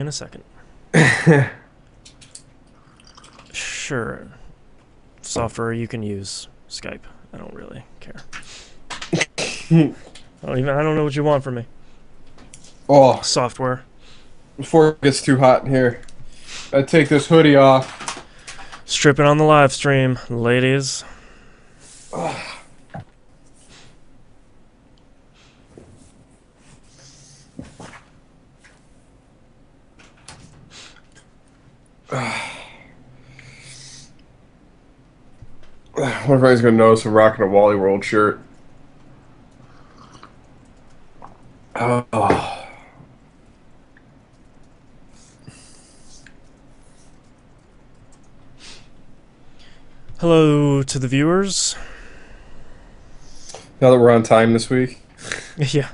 in a second. Sure. Software you can use Skype. I don't really care. I don't know what you want from me. Oh, Software. before it gets too hot in here, I take this hoodie off. Stripping on the live stream, ladies. What if anybody's gonna notice I'm rocking a Wally World shirt? Oh. Hello to the viewers. Now that we're on time this week, Yeah.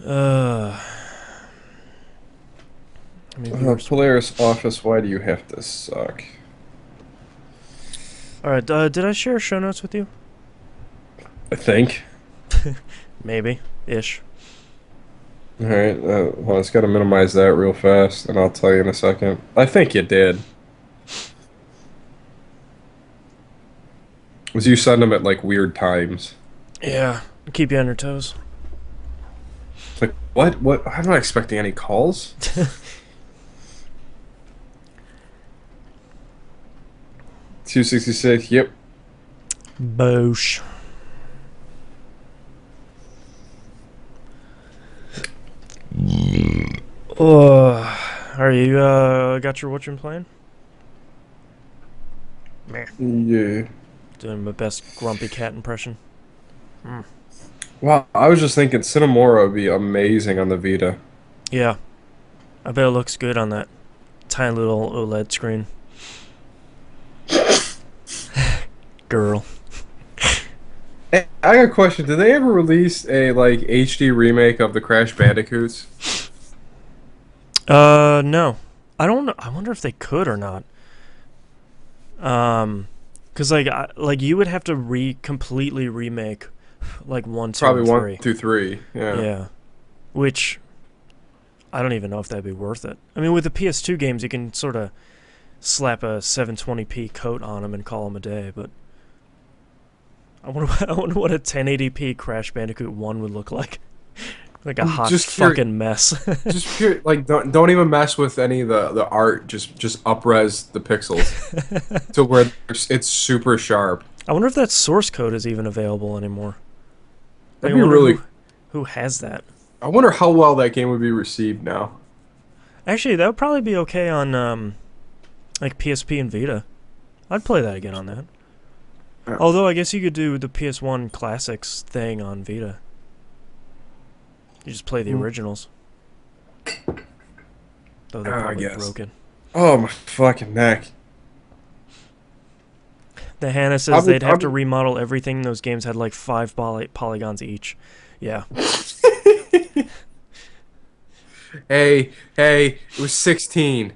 How many viewers? Polaris Office, why do you have to suck? Alright, did I share show notes with you? I think. Maybe. Ish. Alright, well, I just gotta minimize that real fast, and I'll tell you in a second. I think you did. Was you send them at, like, weird times? Yeah. Keep you on your toes. Like, what? What? I'm not expecting any calls. 266, yep. Boosh. Are you got your what you're playing? Meh. Yeah. Doing my best grumpy cat impression. Wow, I was just thinking Cinemora would be amazing on the Vita. Yeah. I bet it looks good on that tiny little OLED screen. Girl. Hey, I got a question. Did they ever release a like HD remake of the Crash Bandicoots? No. I don't know. I wonder if they could or not. Cause like you would have to completely remake like 1, 2, Probably and one 3. through three. Yeah. Yeah. Which I don't even know if that'd be worth it. I mean, with the PS2 games, you can sort of slap a 720p coat on them and call them a day. But I wonder what a 1080p Crash Bandicoot 1 would look like. Like a hot Just fucking mess. just pure, like don't even mess with any of the art. Just upres the pixels to where it's super sharp. I wonder if that source code is even available anymore. Like, That'd I be wonder really. who has that. I wonder how well that game would be received now. Actually, that would probably be okay on like PSP and Vita. I'd play that again on that. Yeah. Although I guess you could do the PS1 classics thing on Vita. You just play the originals. Though they're I probably guess. broken. Oh my fucking neck. The Hannah says they'd have to remodel everything. Those games had like 5 polygons each. Yeah. Hey, it was 16.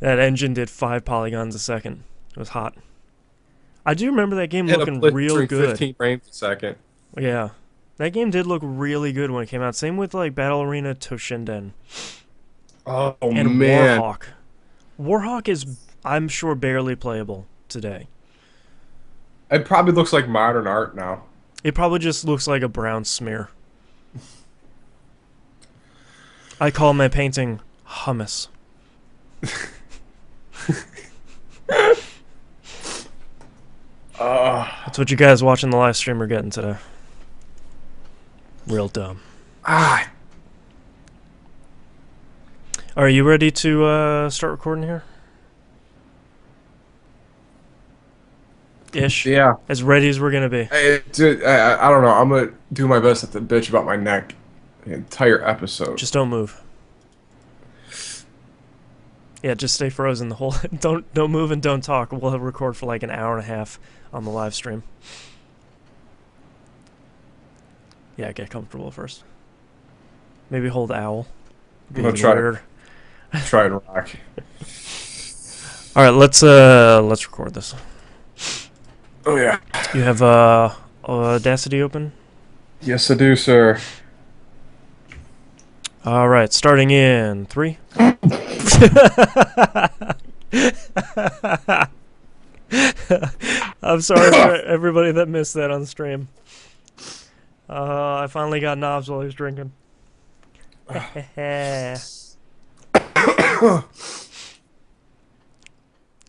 That engine did 5 polygons a second. It was hot. I do remember that game Hit a looking blitz real during good. 15 frames a second. Yeah. That game did look really good when it came out. Same with like Battle Arena Toshinden. Oh And man. Warhawk. Warhawk is, I'm sure, barely playable today. It probably looks like modern art now. It probably just looks like a brown smear. I call my painting hummus. That's what you guys watching the live stream are getting today. Real dumb. Ah, Are you ready to start recording here? Ish. yeah. As ready as we're gonna be. Dude, I don't know. I'm gonna do my best not to bitch about my neck the entire episode. Just don't move. Yeah, just stay frozen the whole. Don't move and don't talk. We'll record for like an hour and a half on the live stream. Yeah, get comfortable first. Maybe hold owl. I'm gonna try and rock. All right, let's record this. Oh yeah. You have Audacity open? Yes, I do, sir. All right, starting in 3. I'm sorry for everybody that missed that on stream. I finally got knobs while he was drinking.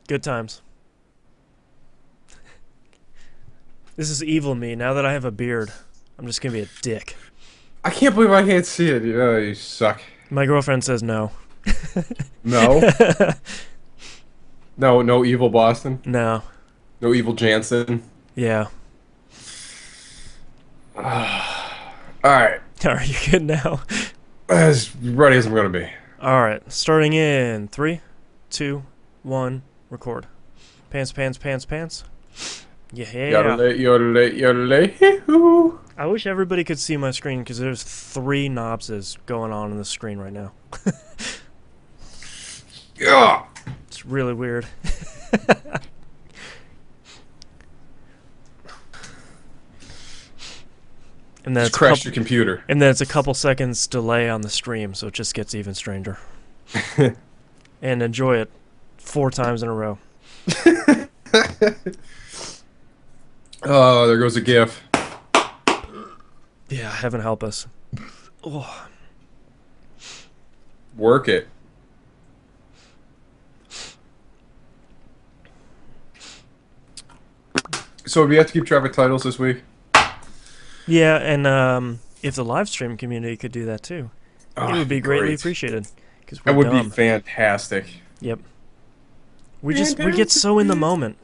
Good times. This is evil me. Now that I have a beard, I'm just gonna be a dick. I can't believe I can't see it. You suck. My girlfriend says no. No. No, no evil Boston. No. No evil Jansen. Yeah. All right. Are you good now? As ready as I'm gonna be. All right. Starting in 3, 2, 1. Record. Pants, pants, pants, pants. Yeah. Yodelay, yodelay, yodelay, hee-hoo. I wish everybody could see my screen because there's 3 knobses going on the screen right now. Yeah. It's really weird. And then Just crashed your computer. And then it's a couple seconds delay on the stream, so it just gets even stranger. And enjoy it 4 times in a row. Oh, there goes a GIF. Yeah, heaven help us. Oh. Work it. So, do we have to keep track of titles this week? Yeah, and if the live stream community could do that too, it would be greatly appreciated. That would be fantastic. Yep. We get so in the moment.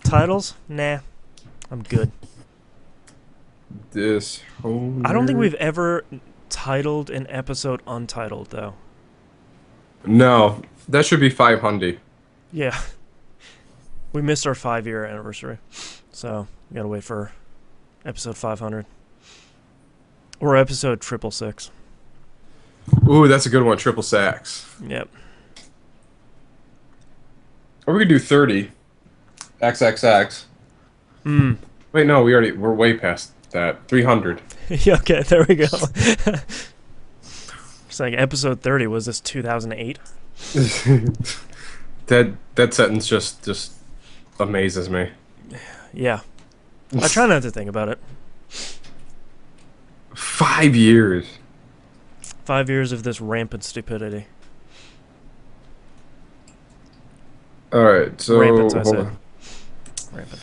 Titles? Nah. I'm good. I don't think we've ever titled an episode untitled, though. No. That should be 500. Yeah. We missed our 5-year anniversary. So, we gotta wait for episode 500. Or episode 666. Ooh, that's a good one. Triple sacks. Yep. Or we could do 30. XXX. Wait, no, we're way past that. 300. Yeah, okay, there we go. It's like episode 30, was this 2008? That sentence just amazes me. Yeah. I try not to think about it. 5 years. 5 years of this rampant stupidity. Alright, so... Rampant, I said. Rampant.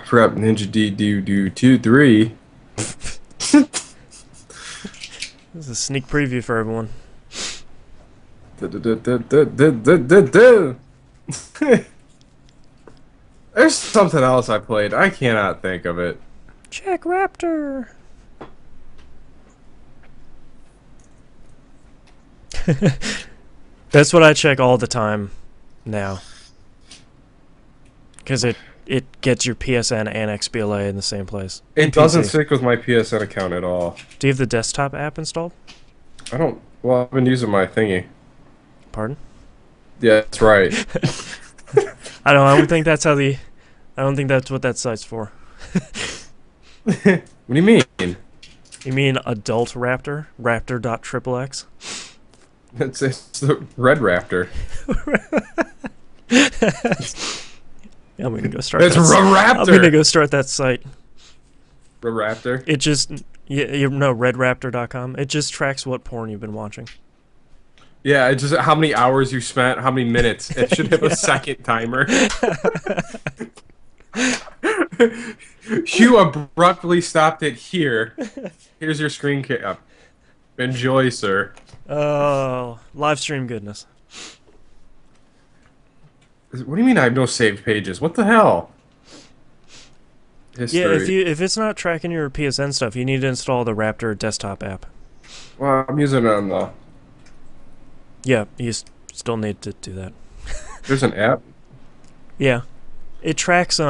Forgot Ninja do 2, 3. This is a sneak preview for everyone. There's something else I played. I cannot think of it. Check Raptor. That's what I check all the time now. Because it gets your PSN and XBLA in the same place. It doesn't sync with my PSN account at all. Do you have the desktop app installed? I don't... Well, I've been using my thingy. Pardon? Yeah, that's right. I don't think that's how the... I don't think that's what that site's for. What do you mean? You mean adult Raptor? Raptor.xxx? It's the Red Raptor. I'm gonna go start. It's Raptor. I'm gonna go start that site. Raptor. It just redraptor.com. It just tracks what porn you've been watching. Yeah, it's just how many hours you spent, how many minutes. It should have a second timer. You abruptly stopped it here. Here's your screen cap. Enjoy, sir. Oh, live stream goodness. What do you mean I have no saved pages? What the hell? History. Yeah, if it's not tracking your PSN stuff, you need to install the Raptor desktop app. Well, I'm using it on the... Yeah, you still need to do that. There's an app? Yeah. It tracks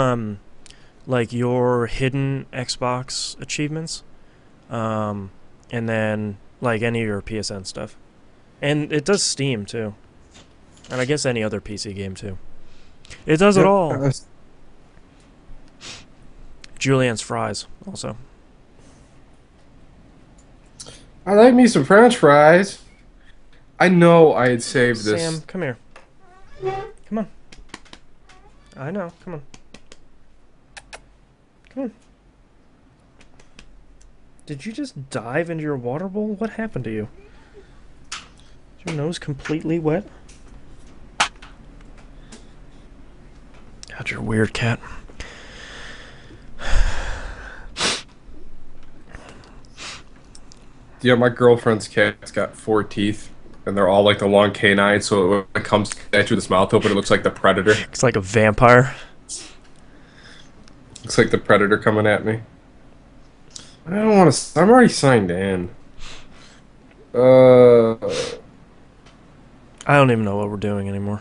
like your hidden Xbox achievements. And then like any of your PSN stuff. And it does Steam too. And I guess any other PC game too. It does it all. Julianne's Fries also. I like me some French fries. I know I had saved Sam, this. come here. Come on. I know. Come on. Come on. Did you just dive into your water bowl? What happened to you? Is your nose completely wet? God, you're a weird cat. Yeah, my girlfriend's cat's got 4 teeth, and they're all like the long canines. So when it comes at you with its mouth open, it looks like the predator. It's like a vampire. Looks like the predator coming at me. I don't want to. I'm already signed in. Uh, I don't even know what we're doing anymore.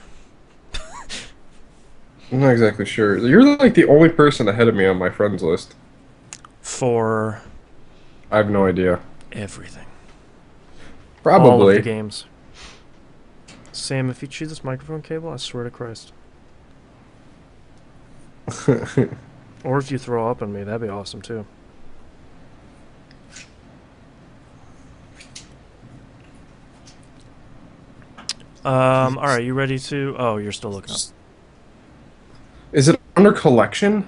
I'm not exactly sure. You're like the only person ahead of me on my friends list. For I have no idea. everything. All of the Probably. games. Sam, if you chew this microphone cable, I swear to Christ. Or if you throw up on me, that'd be awesome too. Alright, you ready to... Oh, you're still looking up. Is it under collection?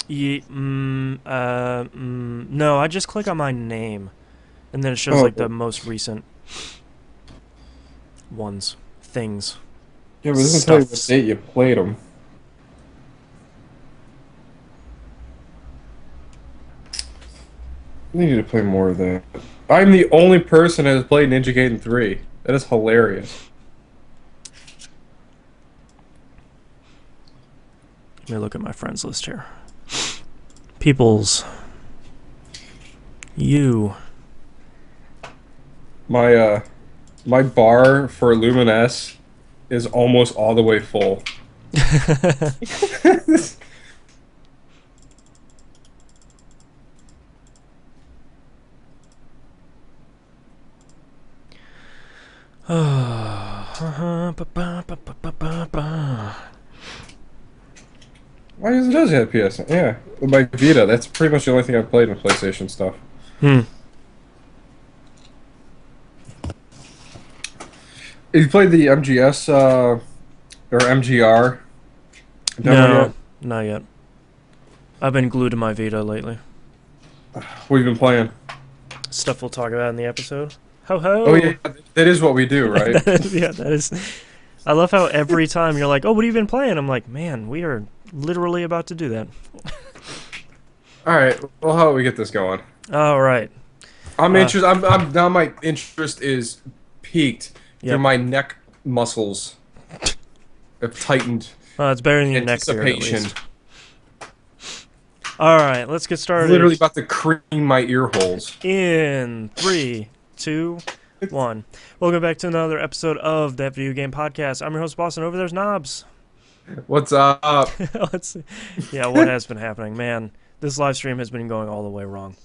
No, I just click on my name. And then it shows Oh, like the most recent ones. Things. yeah, but it doesn't tell you what Stuffs. date you played them. I need to play more of that. I'm the only person that has played Ninja Gaiden 3. That is hilarious. Let me look at my friends list here. Peoples. You. My bar for Lumines is almost all the way full. Why does it have PS? Yeah, with my Vita. That's pretty much the only thing I've played in PlayStation stuff. Hmm. You played the MGS or MGR demo No, yet? not yet. I've been glued to my Vita lately. What have you been playing? Stuff we'll talk about in the episode. Ho Oh yeah, ho! that is what we do, right? Yeah, that is. I love how every time you're like, "Oh, what have you been playing?" I'm like, "Man, we are literally about to do that." All right. Well, how do we get this going? All right. I'm Uh, interested. I'm now. My interest is peaked through Yep. my neck muscles have tightened. It's better than your neck beard, at Anticipation. least. All right, let's get Literally started. about to cream my ear holes. In 3, 2, 1. Welcome back to another episode of That Video Game Podcast. I'm your host, Boston. Over there's Knobs. What's up? Let's see. Yeah, what has been happening? Man, this live stream has been going all the way wrong.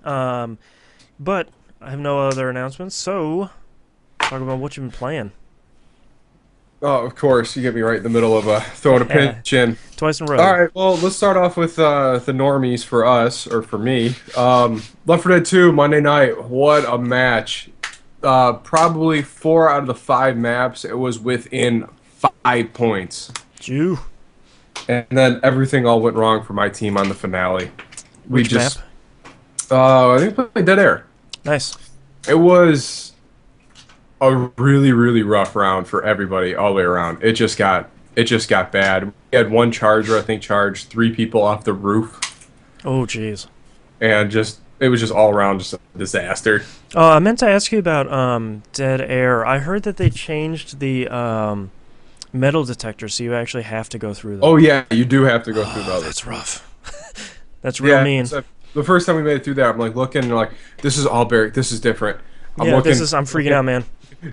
But I have no other announcements, so talk about what you've been playing. Oh, of course. You get me right in the middle of throwing a Yeah, pinch in. twice in a row. All right. Well, let's start off with the normies for us, or for me. Left 4 Dead 2, Monday night. What a match. Probably 4 out of the 5 maps, it was within 5 points. Jew. And then everything all went wrong for my team on the finale. Which map? I think we played Dead Air. Nice. It was a really, really rough round for everybody all the way around. It just got bad. We had one charger, I think, charged 3 people off the roof, Oh, jeez. and it was just all around just a disaster. I meant to ask you about Dead Air. I heard that they changed the metal detector, so you actually have to go through them. Oh yeah, you do have to go through the others. That's rough. That's real mean. So the first time we made it through that, I'm like looking, and like, this is all buried. This is different. I'm Yeah, looking. I'm freaking out, man.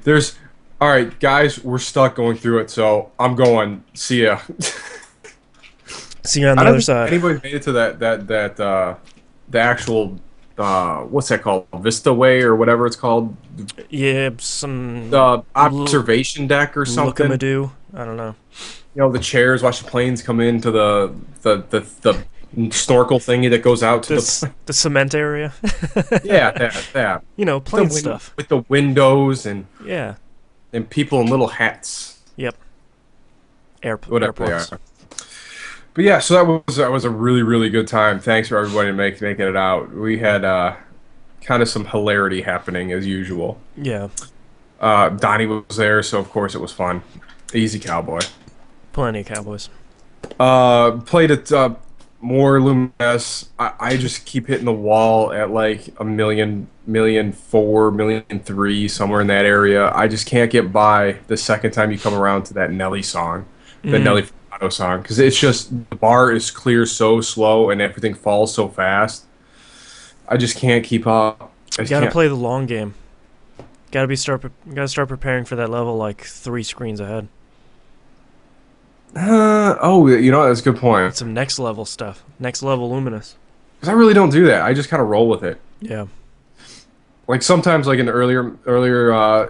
There's, all right, guys, we're stuck going through it, so I'm going. See ya. See you on the I don't other think side. anybody made it to the actual what's that called? Vista Way or whatever it's called. Yeah, some The observation deck or something. look-a-ma-do. I don't know. You know, the chairs, watch the planes come into the snorkel thingy that goes out to This the the cement area. yeah, that You know, the plain stuff. with the windows Yeah. and people in little hats, Yep. whatever they Airports. are. But yeah, so that was a really really good time. Thanks for everybody making it out. We had kind of some hilarity happening as usual. Yeah. Donnie was there, so of course it was fun. Easy cowboy. Plenty of cowboys. Played at more Lumines. I just keep hitting the wall at like a million four, million three, somewhere in that area. I just can't get by the second time you come around to that Nelly song, the Mm. Nelly Furtado song, because it's just the bar is clear so slow and everything falls so fast. I just can't keep up. I You just gotta can't. play the long game. Gotta start preparing for that level like 3 screens ahead. Oh, that's a good point. It's some next level stuff. Next level luminous. Because I really don't do that. I just kind of roll with it. Yeah. Like sometimes, like in earlier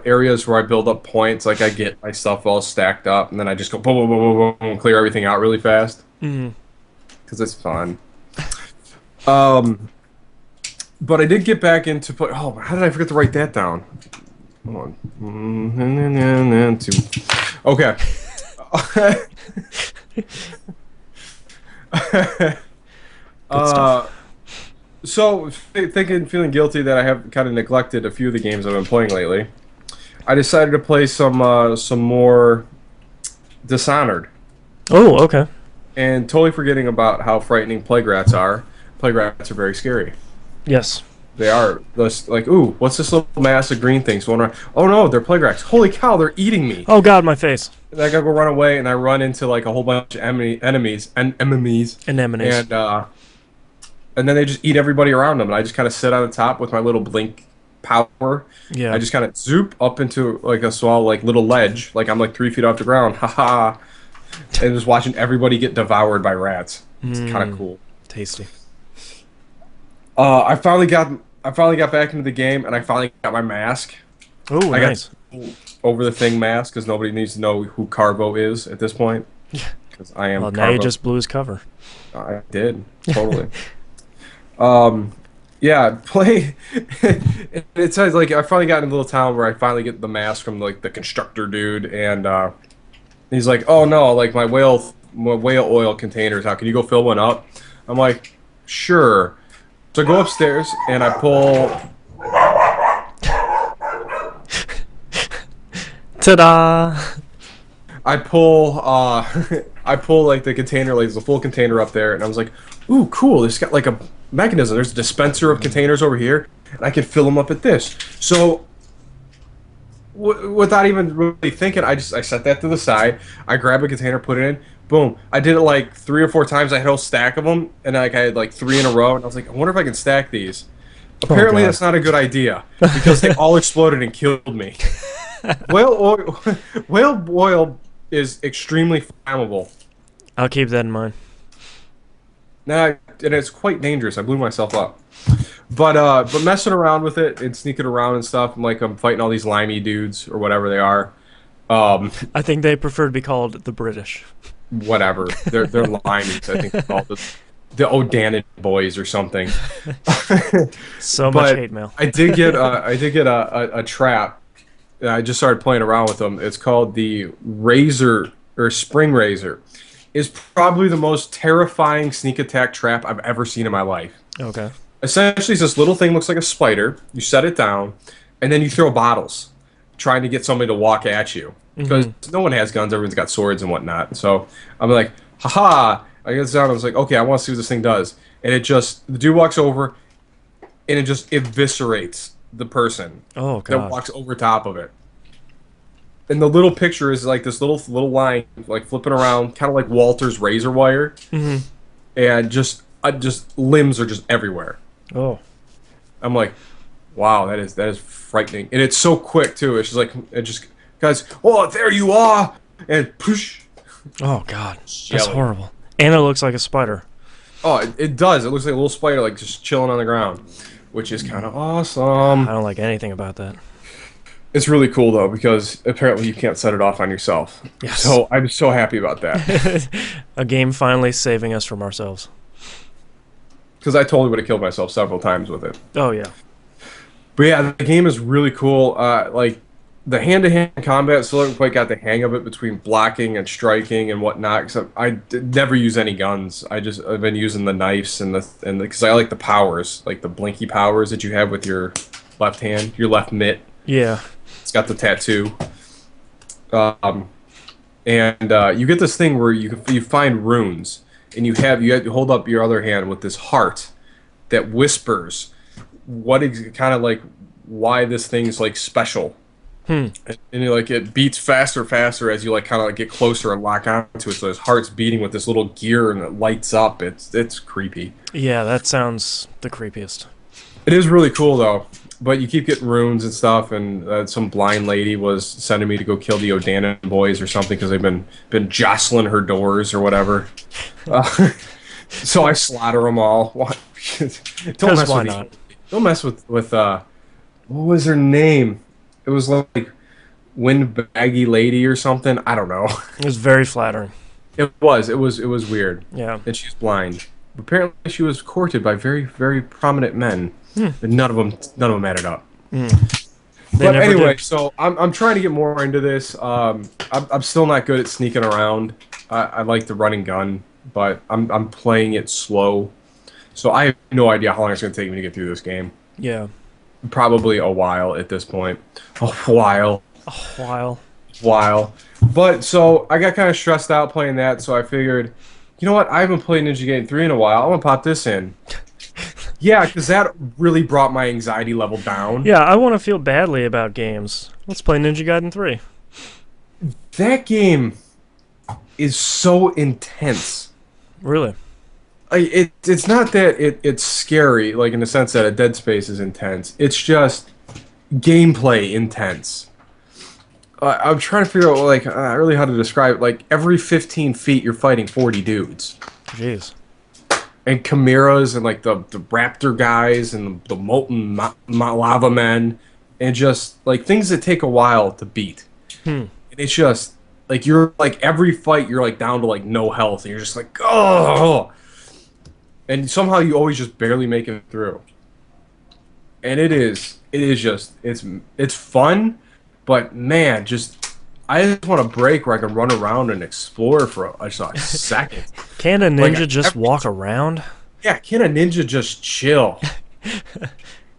areas where I build up points, like I get my stuff all stacked up, and then I just go boom, boom, boom, boom, boom, clear everything out really fast Mm. because it's fun. Um, but I did get back into play. Oh, how did I forget to write that down? Hold on. Okay. Good stuff. uh, so feeling guilty that I have kind of neglected a few of the games I've been playing lately. I decided to play some more Dishonored, Oh, okay. and totally forgetting about how frightening plague rats are. Plague rats are very scary. Yes. They are just like, ooh, what's this little mass of green things going around? Oh no, they're plague rats. Holy cow, they're eating me. Oh God, my face. And I gotta go run away, and I run into like a whole bunch of enemies, Anemones. and then they just eat everybody around them. And I just kind of sit on the top with my little blink power. Yeah. I just kind of zoop up into like a small like little ledge, like I'm like 3 feet off the ground, haha, and just watching everybody get devoured by rats. It's kind of cool. Tasty. I finally got back into the game, and I finally got my mask. Oh, I nice. got over the thing mask because nobody needs to know who Carvo is at this point. Because I am. Well, now Carvo. you just blew his cover. I did totally. Yeah, play. It says like I finally got in a little town where I finally get the mask from like the constructor dude, and he's like, "Oh no, like my whale oil containers. How can you go fill one up?" I'm like, "Sure." So I go upstairs and I pull. Ta-da! I pull I pull like the container, like there's a full container up there, and I was like, "Ooh, cool! It's got like a mechanism. There's a dispenser of containers over here, and I can fill them up at this." So, without even really thinking, I set that to the side. I grab a container, put it in. Boom! I did it like 3 or 4 times. I had a whole stack of them, and like I had like 3 in a row, and I was like, "I wonder if I can stack these." Apparently, God. that's not a good idea because they all exploded and killed me. Whale oil, whale oil is extremely flammable. I'll keep that in mind. Now, and it's quite dangerous. I blew myself up. But messing around with it and sneaking around and stuff, I'm fighting all these limey dudes or whatever they are. I think they prefer to be called the British. Whatever. They're limeys. I think they're called the O'Dannon boys or something. So much But hate mail. I did get a trap. And I just started playing around with them. It's called the Razor or Spring Razor. Is probably the most terrifying sneak attack trap I've ever seen in my life. Okay. Essentially, it's this little thing looks like a spider. You set it down, and then you throw bottles, trying to get somebody to walk at you. Because no one has guns, everyone's got swords and whatnot. So I'm like, haha! I get this down. I was like, okay, I want to see what this thing does. And the dude walks over, and it just eviscerates the person Oh that God. walks over top of it. And the little picture is like this little line, like flipping around, kind of like Walter's razor wire, and just limbs are just everywhere. Oh. I'm like, wow, that is frightening, and it's so quick too. It's just like guys, oh, there you are, and push. Oh God. That's Yelling. horrible. And it looks like a spider. Oh, it does. It looks like a little spider, like just chilling on the ground, which is kind of awesome. I don't like anything about that. It's really cool though because apparently you can't set it off on yourself. Yes. So I'm so happy about that. A game finally saving us from ourselves. because I totally would have killed myself several times with it. Oh yeah. But yeah, the game is really cool. Like the hand-to-hand combat, still haven't quite got the hang of it between blocking and striking and whatnot. Except never use any guns. I've been using the knives and because I like the powers, like the blinky powers that you have with your left hand, your left mitt. Yeah. It's got the tattoo. And you get this thing where you find runes, and you have to hold up your other hand with this heart that whispers what is kind of like why this thing's like special. And like it beats faster as you like kind of like get closer and lock onto it. So his heart's beating with this little gear and it lights up. It's creepy. Yeah, that sounds the creepiest. It is really cool though. But you keep getting runes and stuff, and some blind lady was sending me to go kill the Odanan boys or something because they've been jostling her doors or whatever. So I slaughter them all. Don't mess why with not? Don't mess with what was her name? It was like Windbaggy Lady or something. I don't know. It was very flattering. It was weird. Yeah. And she's blind. Apparently, she was courted by very, very prominent men. But none of them added up. But anyway, so I'm trying to get more into this. I'm still not good at sneaking around. I like the run and gun, but I'm playing it slow. So I have no idea how long it's going to take me to get through this game. Yeah. Probably a while at this point. A while. A while. While. But so I got kind of stressed out playing that, so I figured, you know what? I haven't played Ninja Gaiden 3 in a while. I'm going to pop this in. Yeah, because that really brought my anxiety level down. Yeah, I want to feel badly about games. Let's play Ninja Gaiden 3. That game is so intense. Really? It's not that it's scary, like in the sense that a Dead Space is intense. It's just gameplay intense. I'm trying to figure out like really how to describe it. Like every 15 feet, you're fighting 40 dudes. Jeez. And chimeras and like the raptor guys and the molten lava men and just like things that take a while to beat. And it's just like you're like every fight you're like down to like no health and you're just like oh, and somehow you always just barely make it through. And it is just it's fun, but man, just I just want a break where I can run around and explore for just a second. Can a ninja just walk around? Yeah, can a ninja just chill?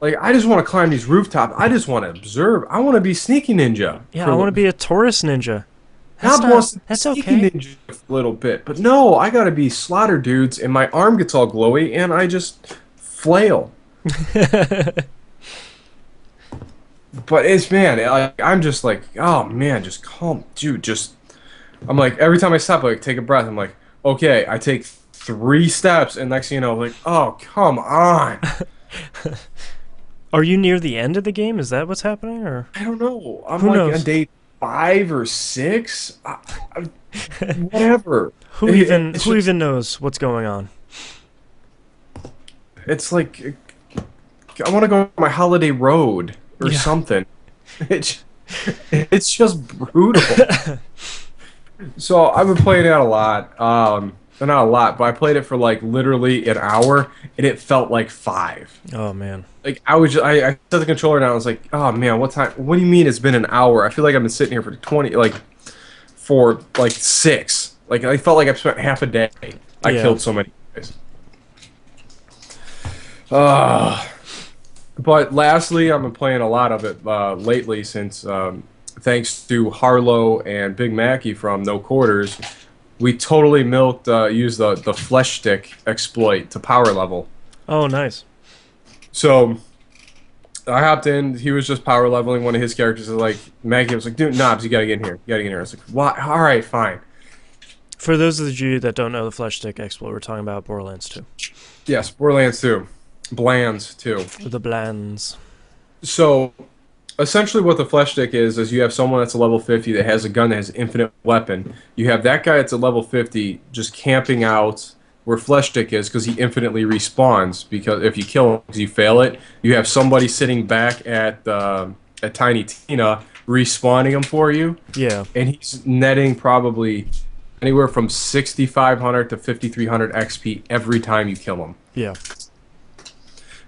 Like, I just want to climb these rooftops. I just want to observe. I want to be sneaky ninja. Yeah, I want to be a tourist ninja. That's okay. Sneaky ninja a little bit. But no, I got to be slaughter dudes, and my arm gets all glowy, and I just flail. But I'm just like, oh man, just calm, dude. I'm like, every time I stop, like, take a breath. I'm like, okay, I take 3 steps, and next thing you know, like, oh, come on. Are you near the end of the game? Is that what's happening, or I don't know. I'm who like knows? on day 5 or 6. Whatever. Who even knows what's going on? It's like I want to go on my holiday road or something. It's just brutal. So I've been playing it a lot. Not a lot, but I played it for like literally an hour, and it felt like 5. Oh man! Like I set the controller down. I was like, oh man, what time? What do you mean it's been an hour? I feel like I've been sitting here for 6. Like I felt like I've spent half a day. I killed so many guys. But lastly, I've been playing a lot of it lately since, thanks to Harlow and Big Mackie from No Quarters, we totally used the flesh stick exploit to power level. Oh, nice. So I hopped in. He was just power leveling. One of his characters is like, Mackie was like, dude, Knobs, you gotta get in here. You gotta get in here. I was like, what? All right, fine. For those of you that don't know the flesh stick exploit, we're talking about Borderlands 2. Yes, Borderlands 2. Blands, too. The Blands. So, essentially what the flesh stick is you have someone that's a level 50 that has a gun that has infinite weapon. You have that guy that's a level 50 just camping out where flesh stick is because he infinitely respawns, because if you kill him because you fail it, you have somebody sitting back at Tiny Tina respawning him for you. Yeah. And he's netting probably anywhere from 6,500 to 5,300 XP every time you kill him. Yeah.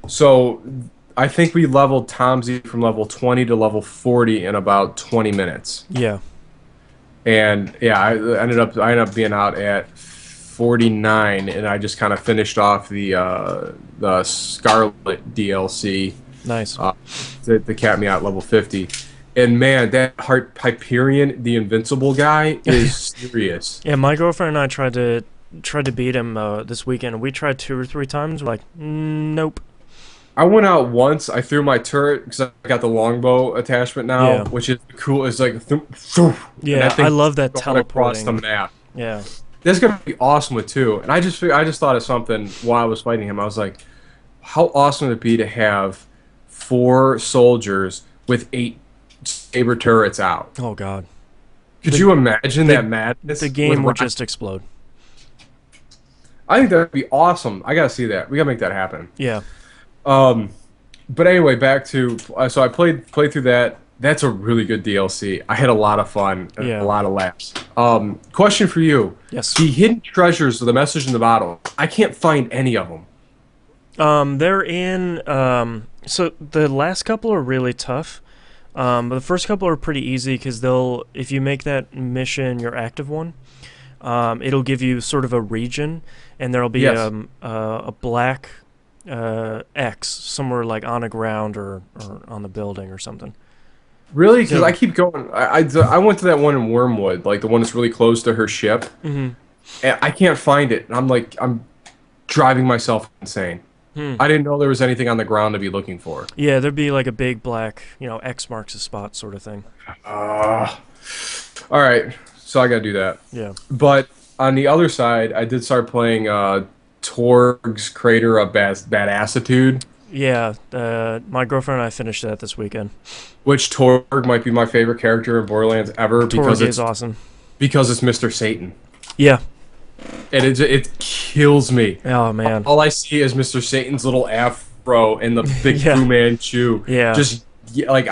So I think we leveled Tomsy from level 20 to level 40 in about 20 minutes. Yeah. And yeah, I ended up being out at 49, and I just kind of finished off the Scarlet DLC Nice. uh, that kept me out level 50. And man, that Heart Hyperion, the invincible guy, is serious. Yeah, my girlfriend and I tried to beat him this weekend. We tried 2 or 3 times. We're like, nope. I went out once. I threw my turret because I got the longbow attachment now, Yeah. which is cool. It's like, and Yeah, that I thing love that going across the teleporting. map. Yeah. That's gonna be awesome with two. And I just thought of something while I was fighting him. I was like, how awesome would it be to have 4 soldiers with 8 saber turrets out? Oh God. Could The you imagine that the the madness with game would rock? just explode. I think that would be awesome. I gotta see that. We gotta make that happen. Yeah. Um, but anyway, back to so I played through that. That's a really good DLC. I had a lot of fun and a Yeah. lot of laughs. Question for you: Yes. the hidden treasures of the message in the bottle. I can't find any of them. They're in. So the last couple are really tough. But the first couple are pretty easy because they'll, if you make that mission your active one, it'll give you sort of a region, and there'll be Yes. a black X somewhere like on the ground or on the building or something. Really? Because I So, keep going. I went to that one in Wormwood, like the one that's really close to her ship, hmm and I can't find it. And I'm driving myself insane. hmm. I didn't know there was anything on the ground to be looking for. Yeah, there'd be like a big black, X marks a spot sort of thing. Uh, all right, so I gotta do that. Yeah. But on the other side, I did start playing Torg's Crater of Badassitude, Yeah, my girlfriend and I finished that this weekend. which Torg might be my favorite character in Borderlands ever Torg is awesome. because it's Mr. Satan, Yeah. and it kills me. Oh man. All I see is Mr. Satan's little afro and the big Yeah. Fu Manchu. Yeah. Just yeah, like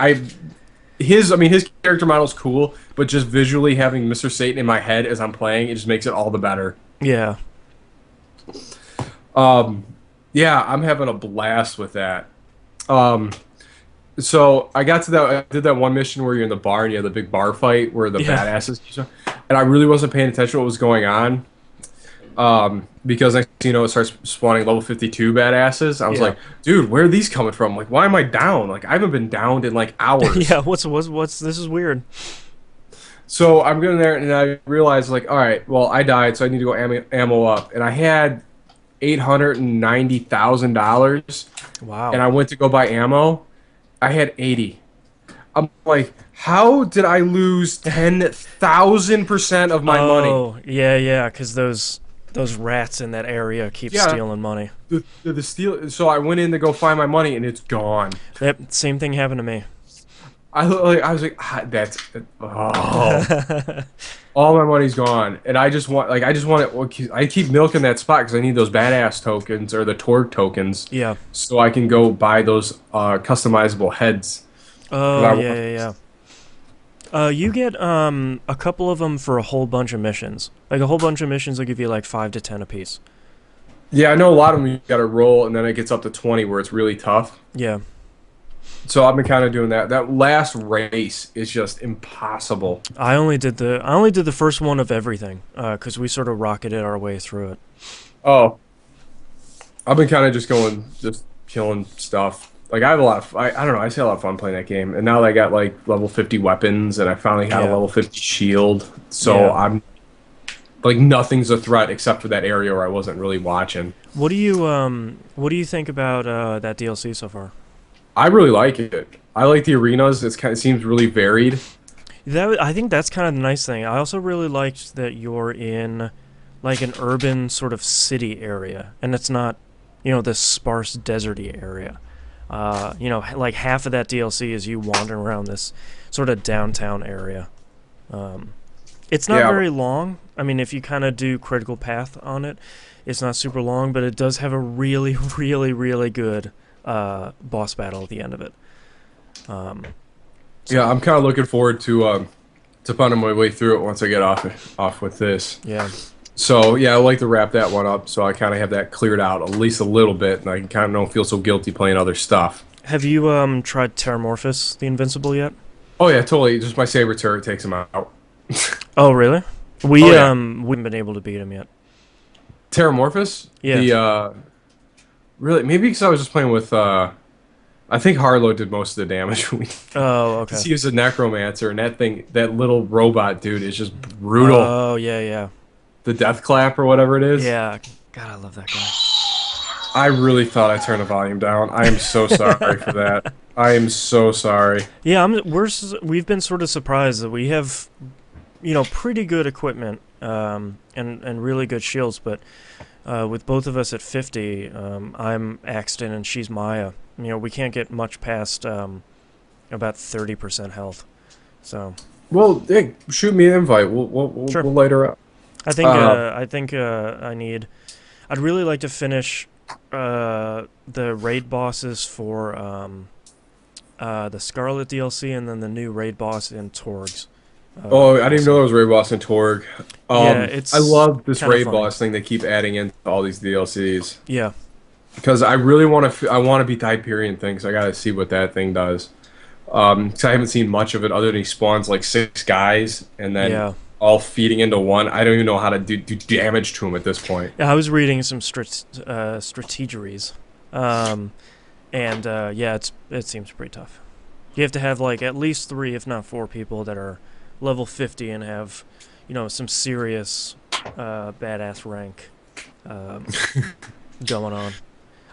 his character model's cool, but just visually having Mr. Satan in my head as I'm playing, it just makes it all the better. Yeah. Um, yeah, I'm having a blast with that. Um, so I got to that. I did that one mission where you're in the bar and you have the big bar fight where the Yeah. badasses, and I really wasn't paying attention to what was going on. Because next thing you know, it starts spawning level 52 badasses. I was Yeah. like, dude, where are these coming from? Like, why am I down? Like, I haven't been downed in like hours. Yeah. What's this is weird. So I'm going there and I realized, like, all right, well, I died, so I need to go ammo up. And I had $890,000, Wow. and I went to go buy ammo. I had 80. I'm like, how did I lose 10,000% of my money? Oh, yeah, yeah, because those rats in that area keep Yeah, stealing money. the steal. So I went in to go find my money, and it's gone. That same thing happened to me. I was like, that's all my money's gone, and I just want it. I keep milking that spot because I need those badass tokens or the Torg tokens, Yeah. so I can go buy those customizable heads. 'Cause Oh, yeah, yeah, yeah. You get a couple of them for a whole bunch of missions. Like a whole bunch of missions will give you like 5 to 10 apiece. Yeah, I know a lot of them you got to roll, and then it gets up to 20 where it's really tough. Yeah. So I've been kind of doing that. That last race is just impossible. I only did the first one of everything, because we sort of rocketed our way through it. Oh, I've been kind of just killing stuff. Like I have a lot of, I don't know, I just had a lot of fun playing that game. And now that I got like level 50 weapons, and I finally had a Yeah. level 50 shield. So Yeah. I'm like nothing's a threat except for that area where I wasn't really watching. What do you think about that DLC so far? I really like it. I like the arenas. It seems really varied. I think that's kind of the nice thing. I also really liked that you're in like an urban sort of city area, and it's not, this sparse deserty area. Like half of that DLC is you wandering around this sort of downtown area. It's not Yeah. very long. I mean, if you kind of do critical path on it, it's not super long, but it does have a really, really, really good boss battle at the end of it. Um, Yeah, I'm kind of looking forward to finding my way through it once I get off with this. yeah. So yeah, I like to wrap that one up so I kind of have that cleared out at least a little bit, and I can kind of don't feel so guilty playing other stuff. Have you tried Terramorphous the Invincible yet? Oh yeah, totally. Just my saber turret takes him out. Oh, really? Oh yeah, We haven't been able to beat him yet. Terramorphous. Yeah. The really maybe because I was just playing with I think Harlow did most of the damage Oh, because okay. he was a necromancer, and that thing, that little robot dude, is just brutal. Oh, yeah, yeah. The death clap or whatever it is. Yeah. God, I love that I really thought I turned the volume down. I am so sorry for guy. that. I am so sorry. Yeah, we've been sort of surprised that we have, pretty good equipment, and really good shields, but with both of us at 50, I'm Axton and she's Maya. We can't get much past about 30% health. So Well, hey, shoot me an invite. sure. We'll light her up. Uh, I think I'd really like to finish the raid bosses for the Scarlet DLC and then the new raid boss in Torgs. oh, I didn't even know Also, there was Raid Boss and Torg. yeah, I it's love this kind of Raid funny. Boss thing they keep adding into all these DLCs Yeah, because I really want to. I want to beat the Hyperion thing, so I got to see what that thing does. 'Cause I haven't seen much of it other than he spawns like six guys and then yeah. all feeding into one. I don't even know how to do damage to him at this point. Yeah, I was reading some strategeries, um, and yeah, it seems pretty tough. You have to have like at least three, if not four, people that are level 50 and have, some serious badass rank um, going on.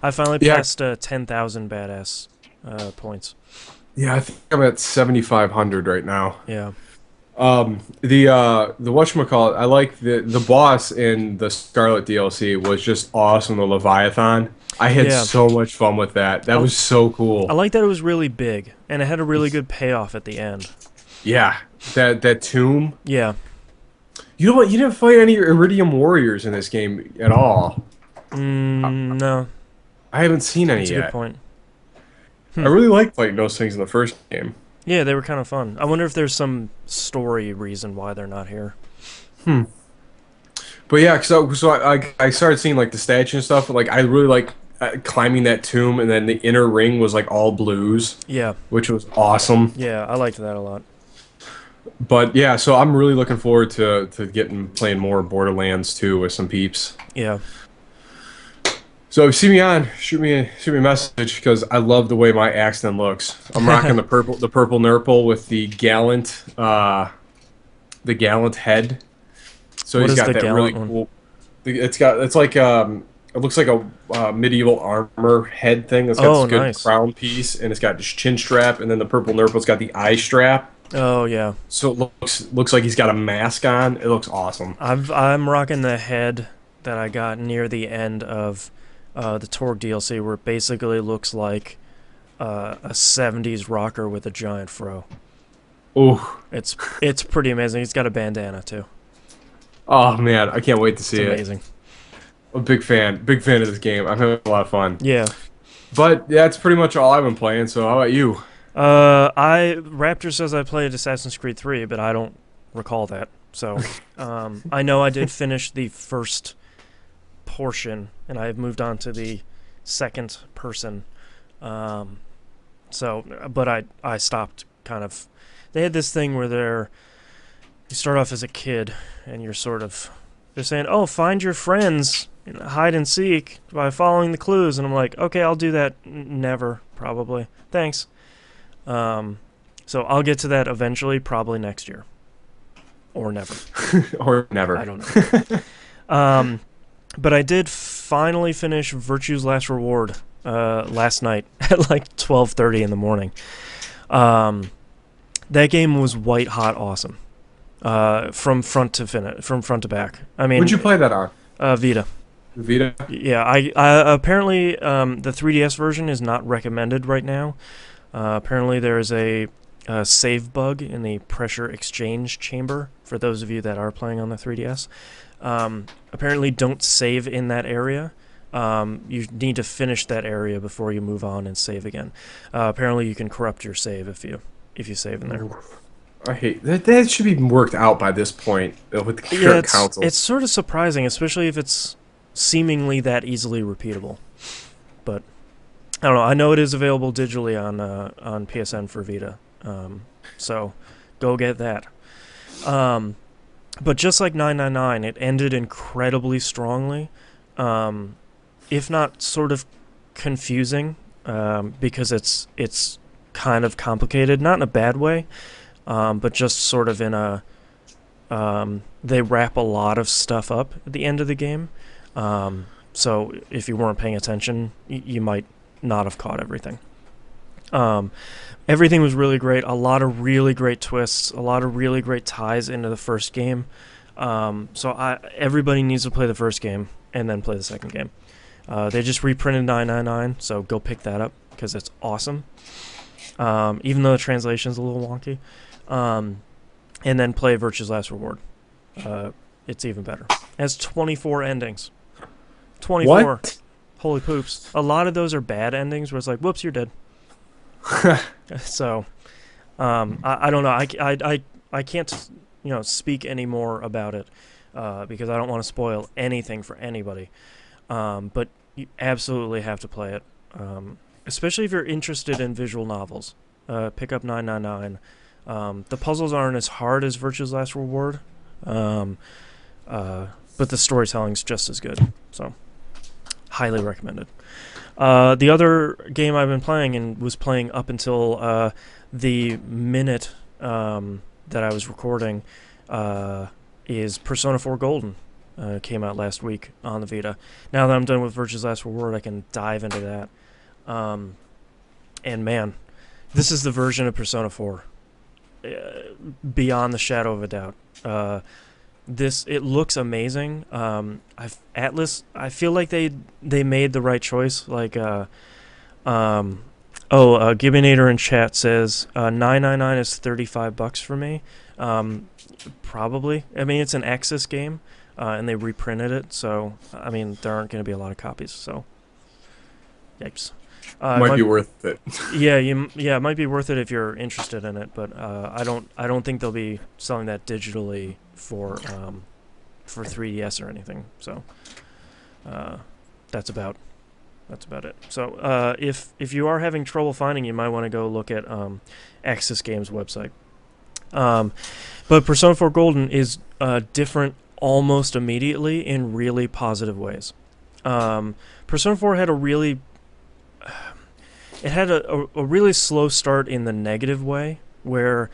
I finally Yeah, passed 10,000 badass points. yeah, I think I'm at 7,500 right now. Yeah, The whatchamacallit, I like the boss in the Scarlet DLC was just awesome, the Leviathan. I had yeah. so much fun with that. That I, was so I cool. like that it was really big and it had a really good payoff at the end. Yeah, that tomb. Yeah. You know what? You didn't fight any Iridium warriors in this game at all. No, I haven't seen any that's a good yet. point. I really liked fighting those things in the first game. Yeah, they were kind of fun. I wonder if there's some story reason why they're not here. Hmm. But yeah, I started seeing like the statue and stuff. Like I really like climbing that tomb, and then the inner ring was like all blues, Yeah, which was awesome. yeah, I liked that a lot. But yeah, so I'm really looking forward to getting playing more Borderlands 2 with some peeps. Yeah, So if you see me on, shoot me a message because I love the way my accent looks. I'm rocking the purple nurple with the gallant head. So what he's is got the that really gallant one? cool. It's like it looks like a medieval armor head thing that's got this Oh, good nice. crown piece, and it's got this chin strap, and then the purple nurple's got the eye strap. Oh yeah, So it looks like he's got a mask on. It looks awesome. I'm rocking the head that I got near the end of the Torg DLC, where it basically looks like a '70s rocker with a giant fro. Oh, It's pretty amazing. He's got a bandana too. oh man, I can't wait to It's see it. amazing. I'm a big fan of this game. I'm having a lot of fun. Yeah. But yeah, that's pretty much all I've been playing. So how about you? I Raptor says I played Assassin's Creed 3, but I don't recall that. So, I know I did finish the first portion, and I have moved on to the second person. Um, but I stopped kind of. They had this thing where you start off as a kid, and they're saying, "Oh, find your friends, hide and seek by following the clues," and I'm like, "Okay, I'll do that." Never, probably. Thanks. Um, so I'll get to that eventually, probably next year or never. Or I never? don't know. Um, but I did finally finish Virtue's Last Reward last night at like 12:30 in the morning. Um, that game was white hot awesome. From from front to back. I Would you mean, play that on Vita. Vita? Yeah, I apparently the 3DS version is not recommended right now. Apparently, there is a save bug in the pressure exchange chamber for those of you that are playing on the 3DS. Apparently, don't save in that area. You need to finish that area before you move on and save again. Apparently, you can corrupt your save if you save in there. I hate that. That should be worked out by this point with the Yeah, current it's consoles. sort of surprising, especially if it's seemingly that easily repeatable. But I don't know. I know it is available digitally on PSN for Vita, so go get that. Um, but just like 999, it ended incredibly strongly, um, if not sort of confusing, because it's kind of complicated, not in a bad way, but just sort of in a they wrap a lot of stuff up at the end of the game. So if you weren't paying attention, you might not have caught everything. Um, Everything was really great. A lot of really great twists. A lot of really great ties into the first game. Everybody needs to play the first game and then play the second game. They just reprinted 999, so go pick that up because it's awesome. Even though the translation's a little wonky. And then play Virtue's Last Reward. It's even better. It has 24 endings. 24. What? Holy poops. A lot of those are bad endings where it's like, whoops, you're dead. So, I don't know. I can't, speak any more about it because I don't want to spoil anything for anybody. But you absolutely have to play it, especially if you're interested in visual novels. Pick up 999. The puzzles aren't as hard as Virtue's Last Reward, but the storytelling's just as good. So, highly recommended. The other game I've been playing and was playing up until the minute that I was recording is Persona 4 Golden. Came out last week on the Vita. Now that I'm done with Virtue's Last Reward, I can dive into that. And man, this is the version of Persona 4 beyond the shadow of a doubt. It looks amazing. Atlas, I feel like they made the right choice. Like Gibbinator in chat says 999 is $35 for me. Probably. I mean, it's an Axis game, and they reprinted it, so I mean there aren't going to be a lot of copies. So, yipes. Might be worth it. Yeah, it might be worth it if you're interested in it, but I don't think they'll be selling that digitally for 3DS or anything. So that's about it. So if you are having trouble finding, you might want to go look at Axis Games website. But Persona 4 Golden is different almost immediately in really positive ways. Persona 4 had a really really slow start in the negative way, where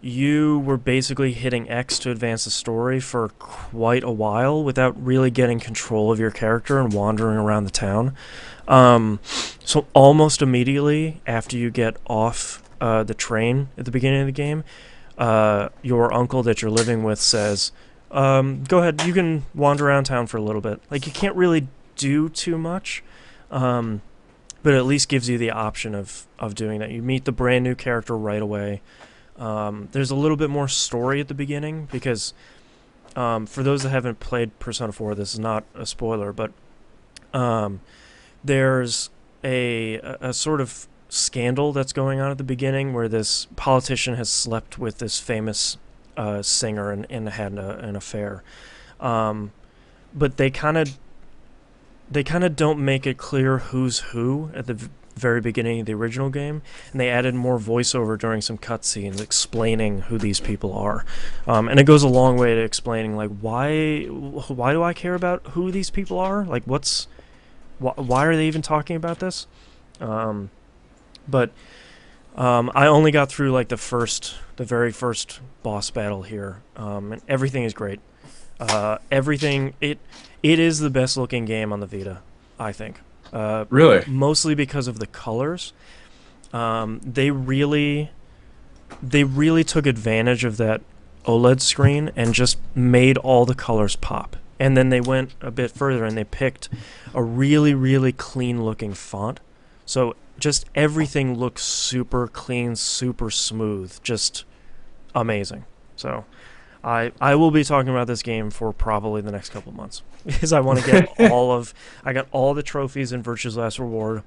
you were basically hitting X to advance the story for quite a while without really getting control of your character and wandering around the town. So almost immediately after you get off the train at the beginning of the game, your uncle that you're living with says, go ahead, you can wander around town for a little bit. Like, you can't really do too much, but at least gives you the option of doing that. You meet the brand new character right away. There's a little bit more story at the beginning because for those that haven't played Persona 4, this is not a spoiler, but there's a sort of scandal that's going on at the beginning where this politician has slept with this famous singer and had an affair. But they kind of don't make it clear who's who at the very beginning of the original game, and they added more voiceover during some cutscenes explaining who these people are, and it goes a long way to explaining like why do I care about who these people are? Like, why are they even talking about this? But I only got through like the very first boss battle here, and everything is great. It is the best looking game on the Vita, I think. Really? Mostly because of the colors. They really took advantage of that OLED screen and just made all the colors pop. And then they went a bit further and they picked a really, really clean looking font. So just everything looks super clean, super smooth, just amazing. So I will be talking about this game for probably the next couple of months because I want to get I got all the trophies in Virtue's Last Reward,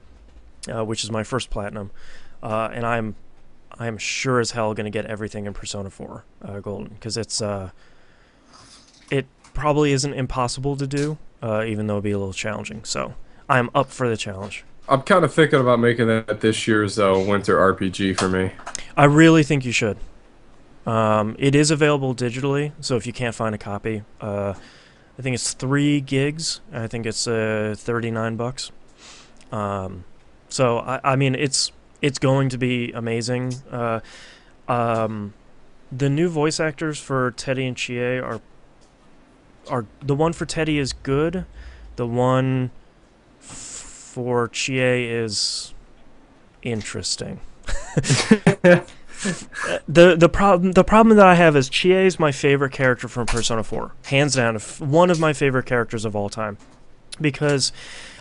which is my first platinum, and I am sure as hell going to get everything in Persona 4 Golden, because it probably isn't impossible to do, even though it'll be a little challenging. So I'm up for the challenge. I'm kind of thinking about making that this year's winter RPG for me. I really think you should. It is available digitally, so if you can't find a copy, I think it's 3 gigs. I think it's $39. So I mean, it's going to be amazing. The new voice actors for Teddy and Chie are the one for Teddy is good. The one for Chie is interesting. The problem that I have is Chie is my favorite character from Persona 4, hands down, one of my favorite characters of all time, because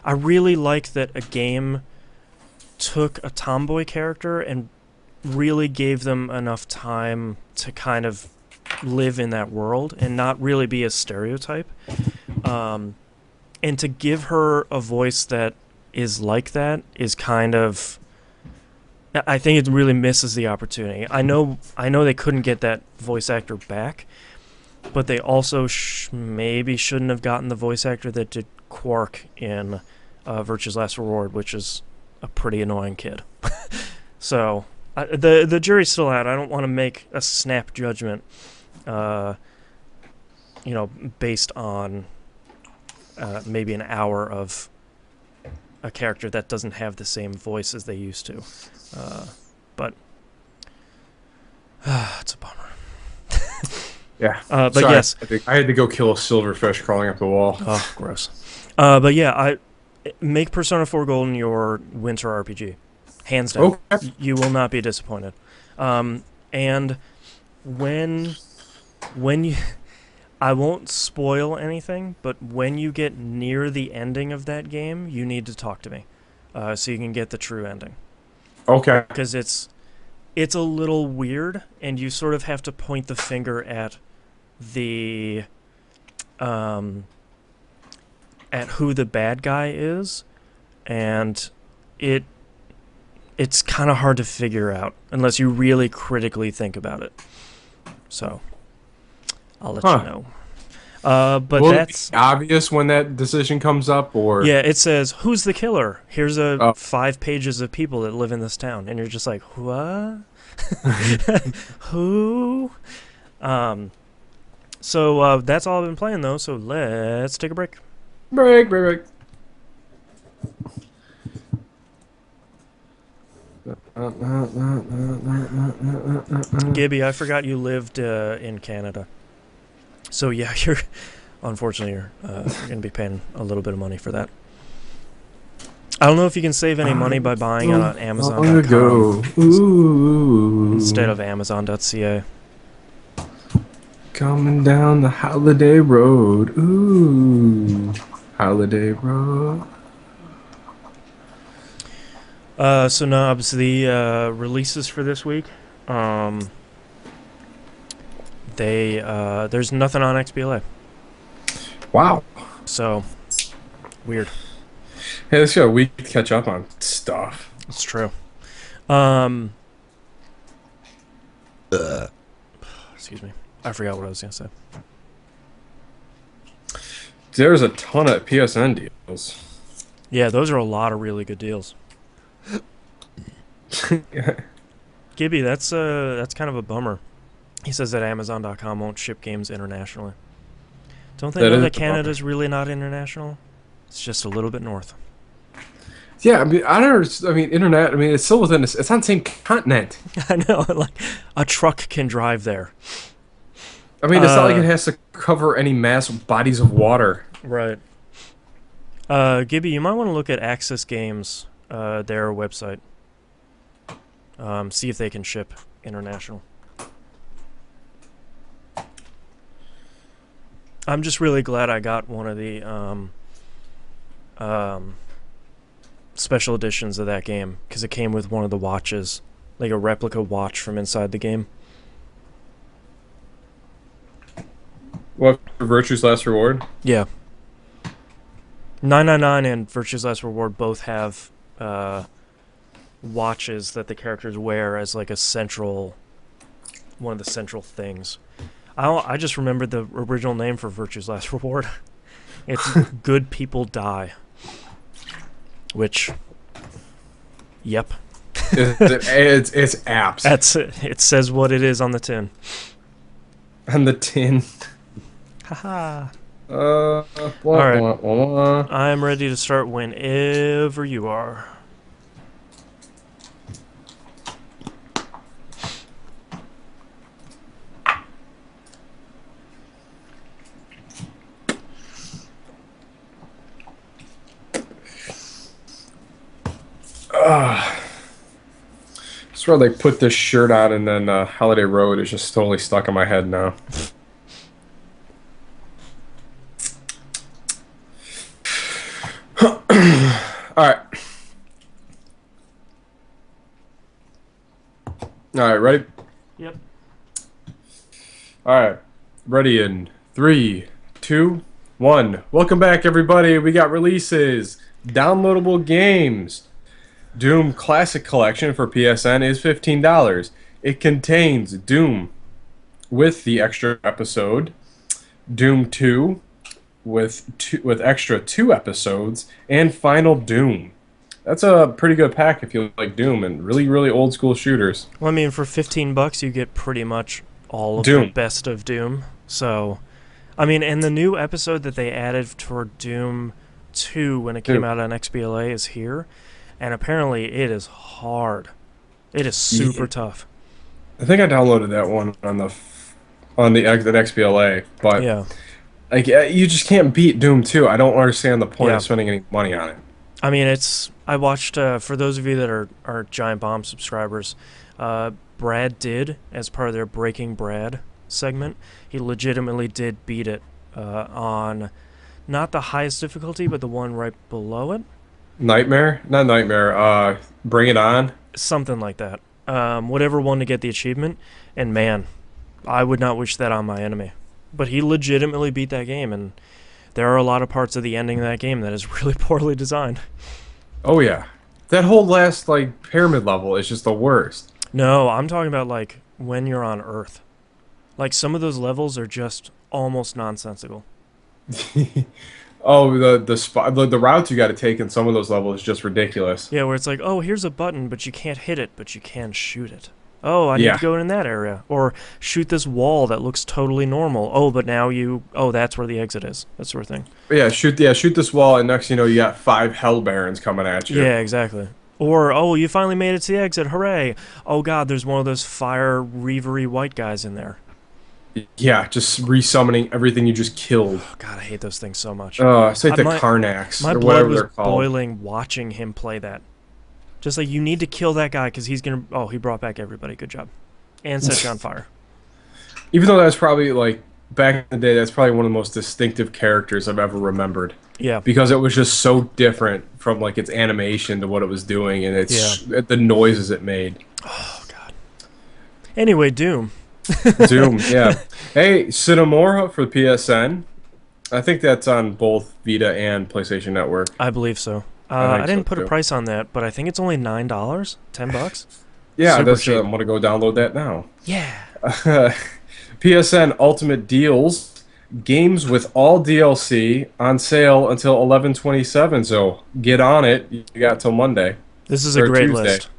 I really like that a game took a tomboy character and really gave them enough time to kind of live in that world and not really be a stereotype, and to give her a voice that is like that is kind of, I think it really misses the opportunity. I know they couldn't get that voice actor back, but they also maybe shouldn't have gotten the voice actor that did Quark in Virtue's Last Reward, which is a pretty annoying kid. So the jury's still out. I don't want to make a snap judgment, based on maybe an hour of a character that doesn't have the same voice as they used to. But it's a bummer. Yeah. But Sorry, yes. I had to go kill a silverfish crawling up the wall. Oh, gross. But yeah, I make Persona 4 Golden your winter RPG. Hands down. Okay. You will not be disappointed. And when you... I won't spoil anything, but when you get near the ending of that game, you need to talk to me, so you can get the true ending. Okay. Because it's a little weird, and you sort of have to point the finger at the at who the bad guy is, and it's kind of hard to figure out unless you really critically think about it. So I'll let you know. But Will that's it be obvious when that decision comes up, or yeah. It says who's the killer. Here's 5 pages of people that live in this town, and you're just like, what? Who? So that's all I've been playing though. So let's take a break. break. Gibby, I forgot you lived in Canada. So yeah, unfortunately you're gonna be paying a little bit of money for that. I don't know if you can save any money by buying it on Amazon.com instead of Amazon.ca. Coming down the holiday road, ooh, holiday road. So Nobs, the releases for this week, there's nothing on XBLA. Wow. So weird. Hey, let's got a week to catch up on stuff. It's true. Excuse me. I forgot what I was gonna say. There's a ton of PSN deals. Yeah, those are a lot of really good deals. Gibby, that's kind of a bummer. He says that Amazon.com won't ship games internationally. Don't they know that Canada's really not international? It's just a little bit north. Yeah, I mean, I don't. I mean, internet. I mean, it's still within. It's on the same continent. I know, like a truck can drive there. I mean, it's not like it has to cover any mass bodies of water. Right. Gibby, you might want to look at Access Games, their website. See if they can ship international. I'm just really glad I got one of the special editions of that game, because it came with one of the watches, like a replica watch from inside the game. What, Virtue's Last Reward? Yeah. 999 and Virtue's Last Reward both have watches that the characters wear as like a central, one of the central things. I just remembered the original name for Virtue's Last Reward. It's Good People Die. Which, yep. It's apps. That's it. It says what it is on the tin. On the tin. Haha. All right. I'm ready to start whenever you are. Swear they put this shirt on and then Holiday Road is just totally stuck in my head now. Alright. Alright, ready? Yep. Alright. Ready in 3, 2, 1. Welcome back, everybody. We got releases. Downloadable games. Doom Classic Collection for PSN is $15. It contains Doom with the extra episode, Doom 2 with extra 2 episodes, and Final Doom. That's a pretty good pack if you like Doom and really, really old school shooters. Well, I mean, for $15, you get pretty much all of Doom. the best of Doom. So, I mean, and the new episode that they added for Doom 2 when it came out on XBLA is here. And apparently it is hard. It is super tough. I think I downloaded that one on the XBLA, but yeah, like you just can't beat Doom 2. I don't understand the point of spending any money on it. I mean, I watched for those of you that are Giant Bomb subscribers, Brad did as part of their Breaking Brad segment. He legitimately did beat it on not the highest difficulty, but the one right below it. Nightmare? Not Nightmare. Bring It On? Something like that. Whatever one to get the achievement. And man, I would not wish that on my enemy. But he legitimately beat that game, and there are a lot of parts of the ending of that game that is really poorly designed. Oh yeah. That whole last, like, pyramid level is just the worst. No, I'm talking about, like, when you're on Earth. Like, some of those levels are just almost nonsensical. Oh, the routes you got to take in some of those levels is just ridiculous. Yeah, where it's like, oh, here's a button, but you can't hit it, but you can shoot it. Oh, I need to go in that area. Or shoot this wall that looks totally normal. Oh, but now that's where the exit is. That sort of thing. Yeah, shoot this wall, and next you know you got 5 Hell Barons coming at you. Yeah, exactly. Or, oh, you finally made it to the exit. Hooray. Oh, God, there's one of those fire reavery white guys in there. Yeah, just resummoning everything you just killed. Oh, God, I hate those things so much. It's like the Karnaks, my or blood whatever was they're called. boiling watching him play that. Just like, you need to kill that guy because he's going to... Oh, he brought back everybody. Good job. And set you on fire. Even though that's probably, like, back in the day, that's probably one of the most distinctive characters I've ever remembered. Yeah. Because it was just so different from, like, its animation to what it was doing and the noises it made. Oh, God. Anyway, Doom. Doom, yeah. Hey, Cinemora for the PSN. I think that's on both Vita and PlayStation Network. I believe so. I didn't put a price on that, but I think it's only $9, $10. Yeah, that's I'm going to go download that now. Yeah. PSN Ultimate Deals. Games with all DLC on sale until 11/27, so get on it. You got till Monday. This is a great list.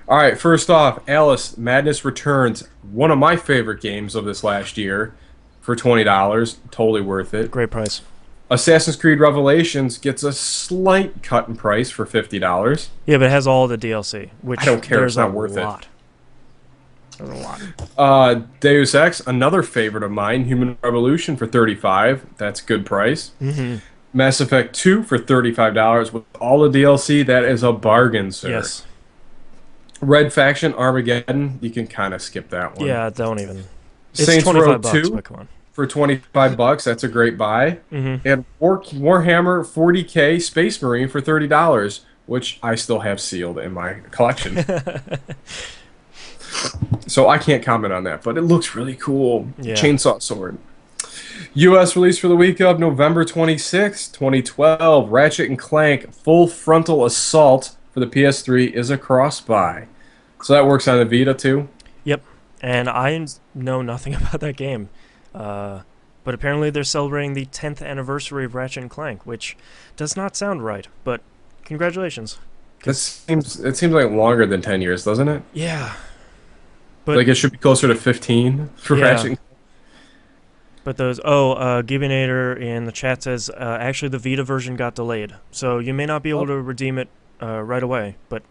All right, first off, Alice Madness Returns, one of my favorite games of this last year, for $20. Totally worth it. Great price. Assassin's Creed Revelations gets a slight cut in price for $50. Yeah, but it has all the DLC, which I don't care. It's not worth it. There's a lot. Deus Ex, another favorite of mine, Human Revolution for $35. That's a good price. Mm-hmm. Mass Effect 2 for $35 with all the DLC. That is a bargain, sir. Yes. Red Faction Armageddon, you can kind of skip that one. Yeah, don't even. It's Saints Row 2 but come on. for $25. That's a great buy. Mm-hmm. And Warhammer 40K Space Marine for $30, which I still have sealed in my collection. So I can't comment on that, but it looks really cool. Yeah. Chainsaw Sword. U.S. release for the week of November 26, 2012. Ratchet & Clank Full Frontal Assault for the PS3 is a cross-buy. So that works on the Vita too? Yep, and know nothing about that game. Uh, but apparently they're celebrating the 10th anniversary of Ratchet and Clank, which does not sound right, but congratulations. That 'Cause, seems like longer than 10 years, doesn't it? yeah, but Like it should be closer to 15 for yeah, Ratchet. but those. Gibbinator in the chat says actually the Vita version got delayed, so you may not be able Oh, to redeem it right away, but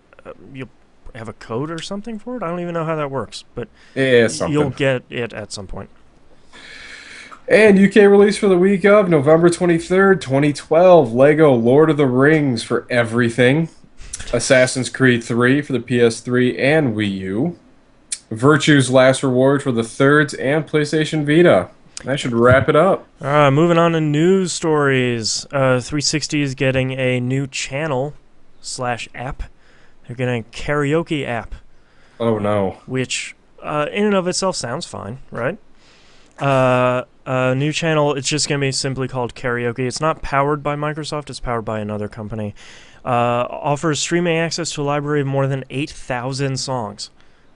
you'll have a code or something for it. I don't even know how that works, but yeah, you'll something. get it at some point. And UK release for the week of November 23rd, 2012, Lego Lord of the Rings for everything. Assassin's Creed 3 for the PS3 and Wii U. Virtue's Last Reward for the thirds and PlayStation Vita. That should wrap it up. Moving on to news stories. 360 is getting a new channel slash app. They're getting a karaoke app, Oh no. which in and of itself sounds fine, right? New channel, it's just going to be simply called Karaoke. It's not powered by Microsoft, it's powered by another company. Offers streaming access to a library of more than 8,000 songs.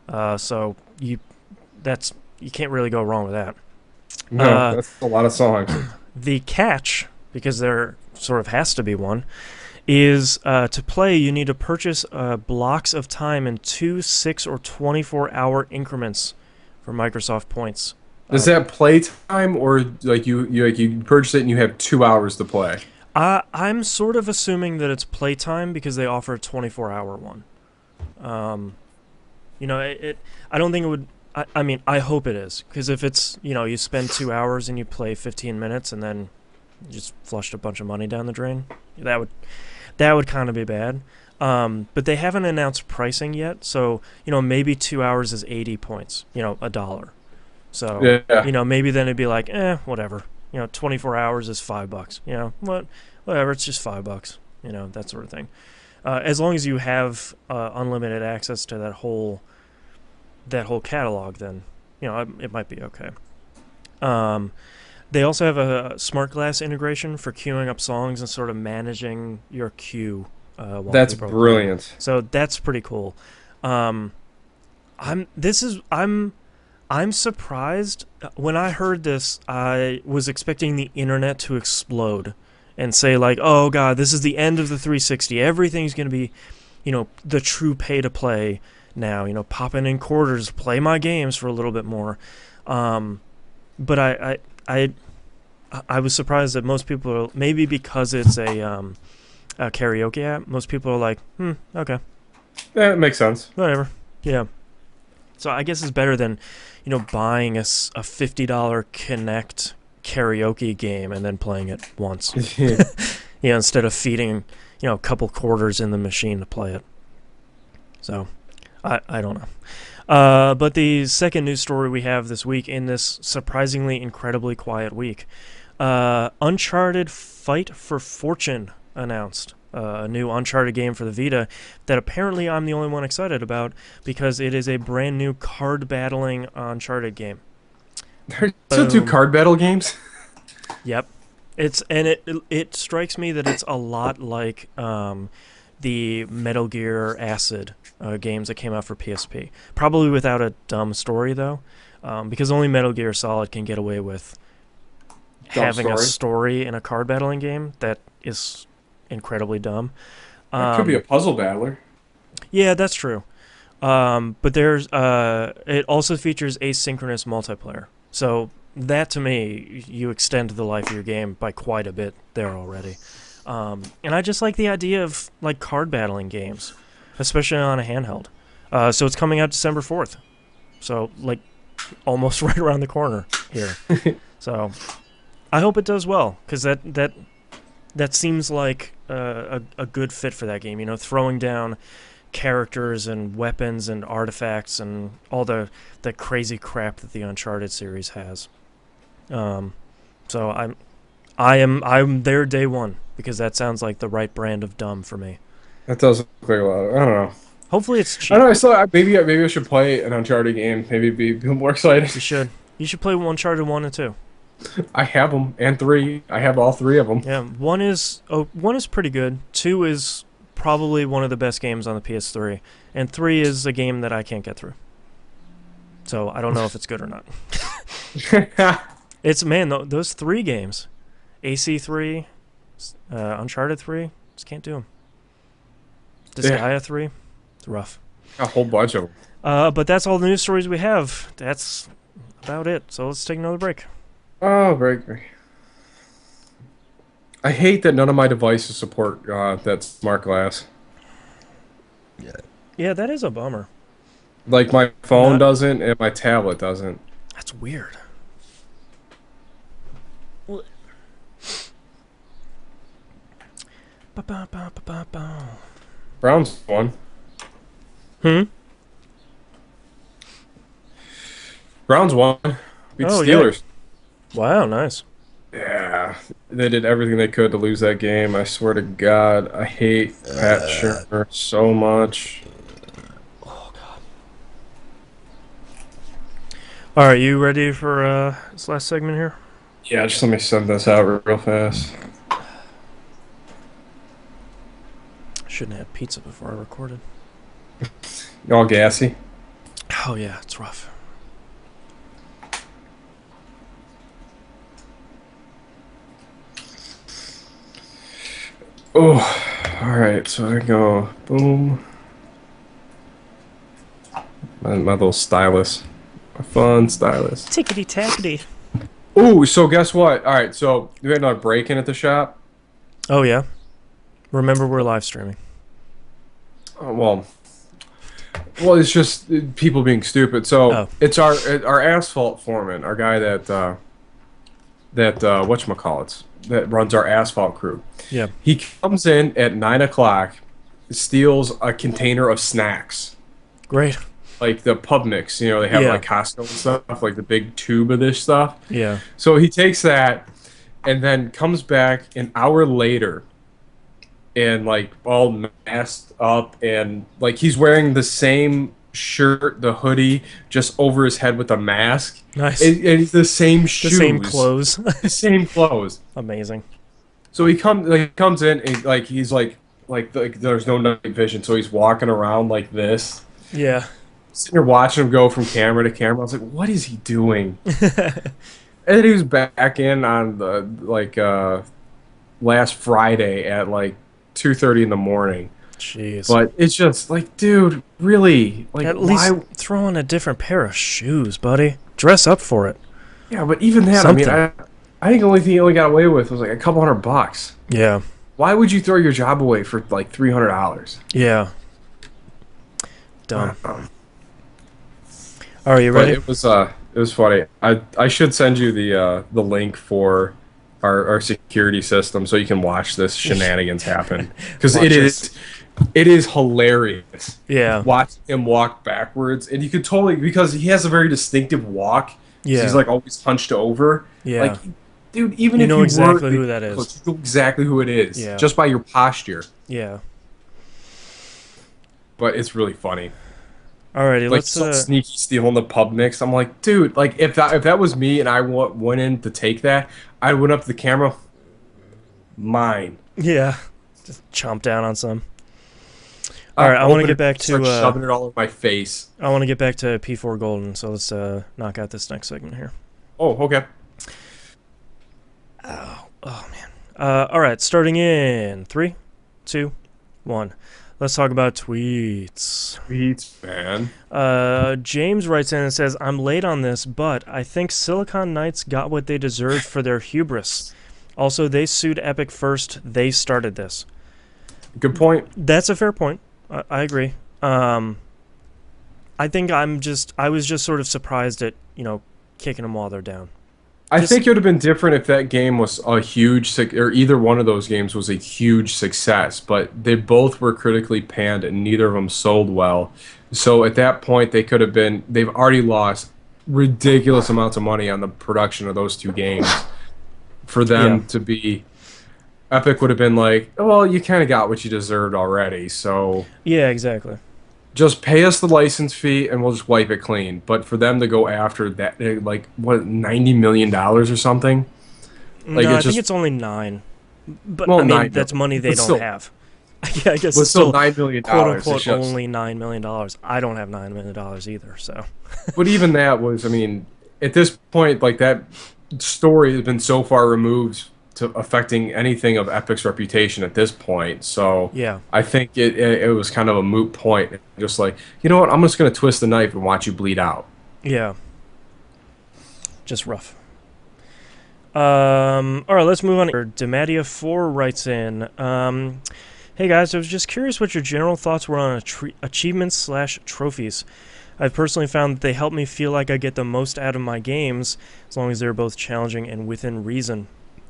So you can't really go wrong with that. No, Uh, that's a lot of songs. the catch, because there sort of has to be one, is to play you need to purchase blocks of time in 2, 6, or 24-hour increments for Microsoft points. Is that playtime or like you purchase it and you have 2 hours to play? I'm sort of assuming that it's playtime because they offer a 24-hour one. Um, I don't think it would. I mean, I hope it is because if it's you spend 2 hours and you play 15 minutes and then you just flushed a bunch of money down the drain, that would kind of be bad. But they haven't announced pricing yet, so maybe 2 hours is 80 points. $1. So Yeah. maybe then it'd be like, whatever. 24 hours is $5. Whatever. It's just $5. That sort of thing. As long as you have unlimited access to that whole catalog, then it might be okay. They also have a smart glass integration for queuing up songs and sort of managing your queue while That's people are playing. brilliant. So that's pretty cool. Um, I'm surprised. When I heard this, I was expecting the internet to explode and say like, "Oh God, this is the end of the 360. Everything's gonna be, the true pay to play now. Popping in quarters, play my games for a little bit more." But I was surprised that most people, maybe because it's a karaoke app, most people are like, okay, That makes sense. whatever, yeah. So I guess it's better than, buying a $50 Connect karaoke game and then playing it once. Instead of feeding, a couple quarters in the machine to play it. So, I don't know. But the second news story we have this week in this surprisingly incredibly quiet week, Uncharted Fight for Fortune announced. A new Uncharted game for the Vita that apparently I'm the only one excited about because it is a brand new card battling Uncharted game. There's still two Boom. card battle games. Yep. It strikes me that it's a lot like the Metal Gear Acid games that came out for PSP. Probably without a dumb story though, because only Metal Gear Solid can get away with Dumb having a story. story in a card battling game that is incredibly dumb. That could be a puzzle battler. Yeah, that's true. But there's it also features asynchronous multiplayer. So that to me, you extend the life of your game by quite a bit there already. And I just like the idea of like card battling games, especially on a handheld. So it's coming out December 4th. So like almost right around the corner here. So I hope it does well because that seems like a good fit for that game. Throwing down characters and weapons and artifacts and all the crazy crap that the Uncharted series has. So I'm there day one because that sounds like the right brand of dumb for me. That does look like a lot. I don't know. Hopefully it's I cheap. don't know. Maybe I should play an Uncharted game. Maybe be more excited. You should. You should play Uncharted 1 and 2. I have them and 3. I have all 3 of them. Yeah, one is pretty good. 2 is probably one of the best games on the PS3, and 3 is a game that I can't get through. So I don't know if it's good or not. It's those 3 games, AC3, Uncharted 3, just can't do them. Disgaea 3, it's rough. A whole bunch of them. But that's all the news stories we have. That's about it. So let's take another break. Oh, break. I hate that none of my devices support that smart glass. Yeah, that is a bummer. Like my phone doesn't and my tablet doesn't. That's weird. Browns won. Browns won. Beat the Steelers. Yeah. Wow, nice. Yeah, they did everything they could to lose that game. I swear to God, I hate Pat Shurmur so much. Oh God. All right, you ready for this last segment here? Yeah, just let me send this out real fast. Shouldn't have pizza before I recorded. You all gassy? Oh yeah, it's rough. Oh, all right. So I go boom. My little stylus, my fun stylus. Tickety tackety. Ooh, so guess what? All right, so we had another break-in at the shop. Oh yeah. Remember, we're live streaming. Oh, well, it's just people being stupid. So it's our asphalt foreman, our guy that whatchamacallits, that runs our asphalt crew. Yeah. He comes in at 9 o'clock, steals a container of snacks. Great. Like the pub mix, they have like Costco and stuff, like the big tube of this stuff. Yeah. So he takes that and then comes back an hour later and like all masked up and like he's wearing the same shirt, the hoodie, just over his head with a mask. Nice. And the same shoes. The same clothes. The same clothes. Amazing. So he comes in and he's like there's no night vision, so he's walking around like this. Yeah. Sitting here watching him go from camera to camera. I was like, what is he doing? And then he was back in on the last Friday at like 2:30 in the morning. Jeez. But it's just like, dude, really? Like, at least throw on a different pair of shoes, buddy. Dress up for it. Yeah, but even that, Something. I mean, I think the only thing he only got away with was like a couple $100. Yeah. Why would you throw your job away for like $300? Yeah. Dumb. Are you ready? But it was funny. I should send you the link for our security system so you can watch this shenanigans happen, because it is hilarious. Yeah. Watch him walk backwards, and you could totally, because he has a very distinctive walk. Yeah. He's like always hunched over. Yeah. Like, dude, even you if know you exactly who that is. You know exactly who it is. Yeah. Just by your posture. Yeah. But it's really funny. Alrighty, Like, let's so sneaky stealing the pub mix. I'm like, dude, like if that was me and I went in to take that, I went up to the camera. Mine. Yeah. Just chomp down on some. All right, I want to get back to shoving it all in my face. I want to get back to P4 Golden, so let's knock out this next segment here. Oh, okay. Oh man. All right, starting in 3, 2, 1. Let's talk about tweets. Tweets, man. James writes in and says, I'm late on this, but I think Silicon Knights got what they deserved for their hubris. Also, they sued Epic first. They started this. Good point. That's a fair point. I agree. I think I was just sort of surprised at, kicking them while they're down. I think it would have been different if that game was a huge, or either one of those games was a huge success, but they both were critically panned and neither of them sold well. So at that point, they've already lost ridiculous amounts of money on the production of those two games. For them to be, Epic would have been like, well, you kind of got what you deserved already, so... Yeah, exactly. Just pay us the license fee and we'll just wipe it clean. But for them to go after that, like, what, $90 million or something? Like, no, I think it's only 9. But, well, I mean, that's money they don't have. Yeah, I guess But it's still, still $9 million. quote It's unquote just. only $9 million. I don't have $9 million either, so But even that was, I mean, at this point, like that story has been so far removed to affecting anything of Epic's reputation at this point. So yeah, I think it was kind of a moot point. Just like, you know what, I'm just gonna twist the knife and watch you bleed out. yeah, just rough. All right, let's move on. Demadia4 writes in. Hey guys, I was just curious what your general thoughts were on achievements slash trophies. I've personally found that they help me feel like I get the most out of my games, as long as they're both challenging and within reason.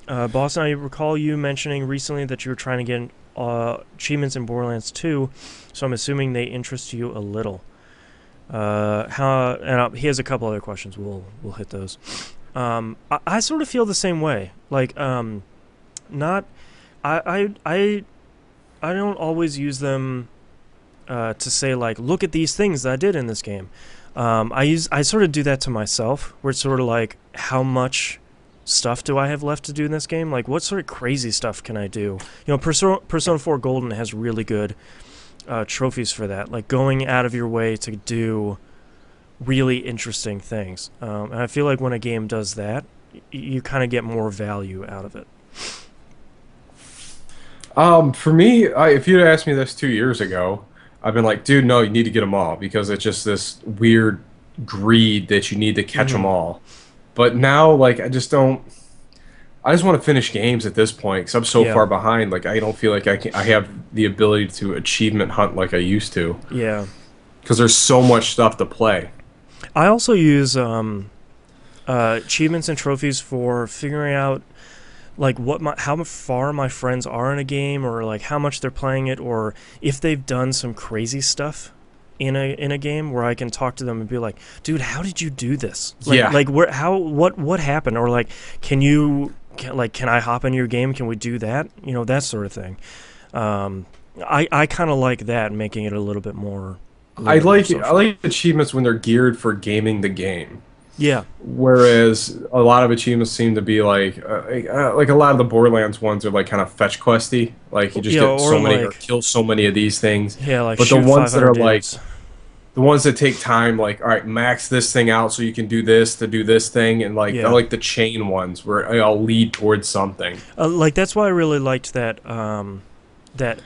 Boston, I recall you mentioning recently that you were trying to get achievements in Borderlands 2, so I'm assuming they interest you a little. He has a couple other questions. We'll hit those. I sort of feel the same way. Like, not, I don't always use them to say like, look at these things that I did in this game. I sort of do that to myself, where it's sort of like, how much stuff do I have left to do in this game? Like, what sort of crazy stuff can I do? You know, Persona 4 Golden has really good trophies for that, like going out of your way to do really interesting things. And I feel like when a game does that, you kind of get more value out of it. For me, if you'd asked me this 2 years ago, I've been like, dude, no, you need to get them all because it's just this weird greed that you need to catch them Mm-hmm. all. But now, like, I just don't. I just want to finish games at this point because I'm so Yeah, far behind. Like, I don't feel like I have the ability to achievement hunt like I used to yeah. because there's so much stuff to play. I also use achievements and trophies for figuring out like how far my friends are in a game, or like how much they're playing it, or if they've done some crazy stuff in a game, where I can talk to them and be like, dude, how did you do this? Yeah, Where how what happened, or like, can I hop in your game? Can we do that? You know, that sort of thing. I kind of like that, making it a little I bit more like I social. like achievements when they're geared for gaming the game. Yeah, Whereas a lot of achievements seem to be like a lot of the Borderlands ones are like kind of fetch questy. Like you just yeah, get or so many or like, kill so many of these things. yeah, like But the shoot ones that 500 are like dudes. the ones that take time, like all right, max this thing out so you can do this to do this thing, and like I Yeah. like the chain ones where I'll lead towards something. Like that's why I really liked that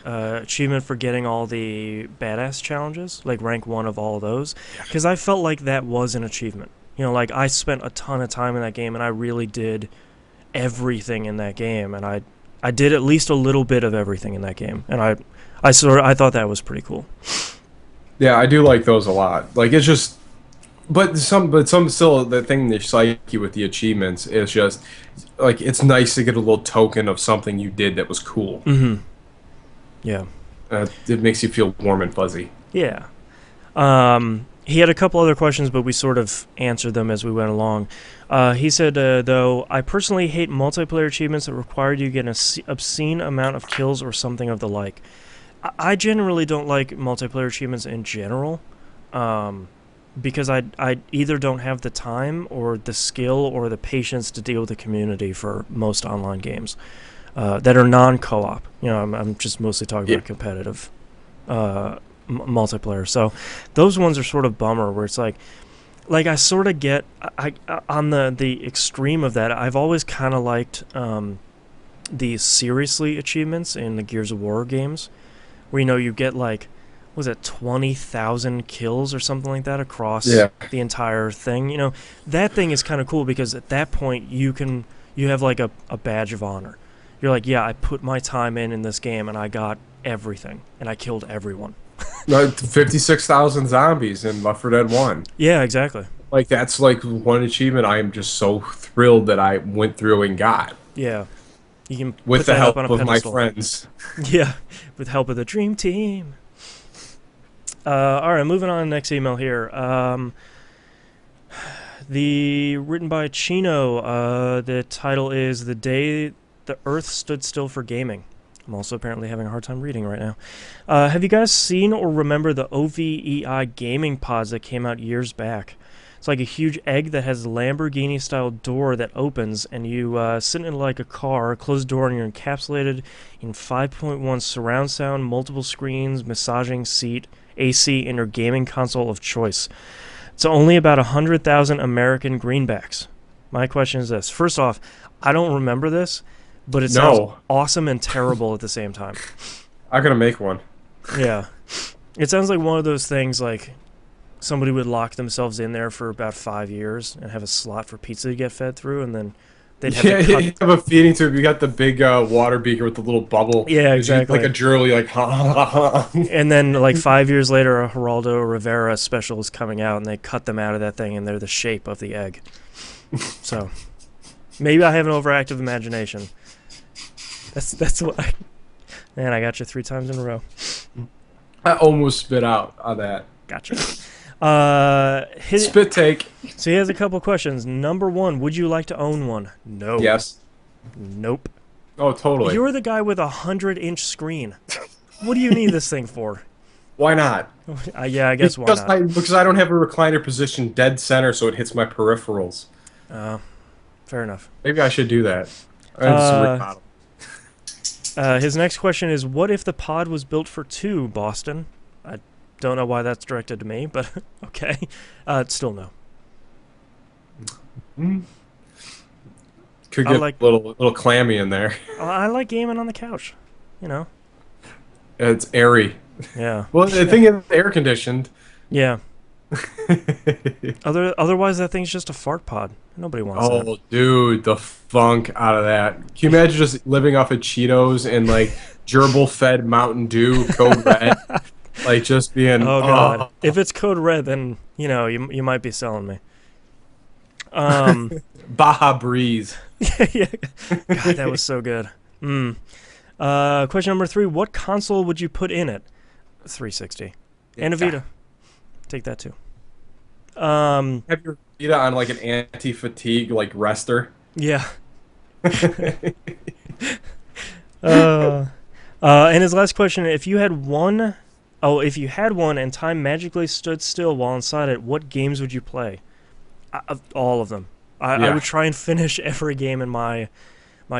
achievement for getting all the badass challenges, like rank one of all of those, because I felt like that was an achievement. You know, like I spent a ton of time in that game, and I really did everything in that game, and I did at least a little bit of everything in that game, and I thought that was pretty cool. Yeah, I do like those a lot. Like it's just, but some still the thing that psyche with the achievements is just like it's nice to get a little token of something you did that was cool. Mm-hmm. Yeah. It makes you feel warm and fuzzy. Yeah. He had a couple other questions, but we sort of answered them as we went along. He said, though, I personally hate multiplayer achievements that require you to get an obscene amount of kills or something of the like. I generally don't like multiplayer achievements in general, because I either don't have the time or the skill or the patience to deal with the community for most online games that are non-co-op. You know, I'm just mostly talking Yeah. about competitive multiplayer. So those ones are sort of bummer, where it's like I sort of get on the extreme of that. I've always kind of liked the seriously achievements in the Gears of War games, where you know you get like, was it 20,000 kills or something like that across Yeah. the entire thing. You know, that thing is kind of cool, because at that point you have like a badge of honor. You're like, yeah, I put my time in this game, and I got everything, and I killed everyone. 56,000 zombies in Left 4 Dead 1. Yeah, exactly. Like that's like one achievement I am just so thrilled that I went through and got Yeah, you can with put the that up help on a of my pedestal. friends. Yeah, with help of the dream team. All right, moving on to the next email here. The written by Chino. The title is "The Day the Earth Stood Still for Gaming." I'm also apparently having a hard time reading right now. Have you guys seen or remember the OVEI gaming pods that came out years back? It's like a huge egg that has a Lamborghini-style door that opens, and you sit in like a car, closed door, and you're encapsulated in 5.1 surround sound, multiple screens, massaging seat, AC, in your gaming console of choice. It's only about 100,000 American greenbacks. My question is this. First off, I don't remember this, but it sounds No, awesome and terrible at the same time. I'm gonna make one. Yeah. It sounds like one of those things like somebody would lock themselves in there for about 5 years and have a slot for pizza to get fed through, and then they'd have Yeah, to cut. you have a feeding tube. You got the big water beaker with the little bubble. Yeah, As you like exactly. a drill, you like ha ha ha. And then like 5 years later, a Geraldo Rivera special is coming out, and they cut them out of that thing, and they're the shape of the egg. So maybe I have an overactive imagination. That's what I. Man, I got you 3 times in a row. I almost spit out on that. Gotcha. Spit take. So he has a couple questions. Number 1, would you like to own one? No. Yes. Nope. Oh, totally. You're the guy with a 100-inch screen. What do you need this thing for? Why not? Yeah, I guess why not. Because I don't have a recliner position dead center, so it hits my peripherals. Fair enough. Maybe I should do that. Remodel. His next question is, what if the pod was built for 2, Boston? I don't know why that's directed to me, but okay. Still no. Could I get like- a little clammy in there. I like gaming on the couch. You know? It's airy. Yeah. Well, the thing is air conditioned. Yeah. Otherwise, that thing's just a fart pod. Nobody wants that. Oh, dude, the funk out of that. Can you imagine just living off of Cheetos and like gerbil-fed Mountain Dew, Code Red, like just being. Oh god! If it's Code Red, then you know you might be selling me. Baja Breeze. Yeah. God, that was so good. Question number 3: what console would you put in it? 360 and a Vita. Take that too. Have your Vita on like an anti-fatigue like rester. Yeah. And his last question: if you had one and time magically stood still while inside it, what games would you play? All of them. I would try and finish every game in my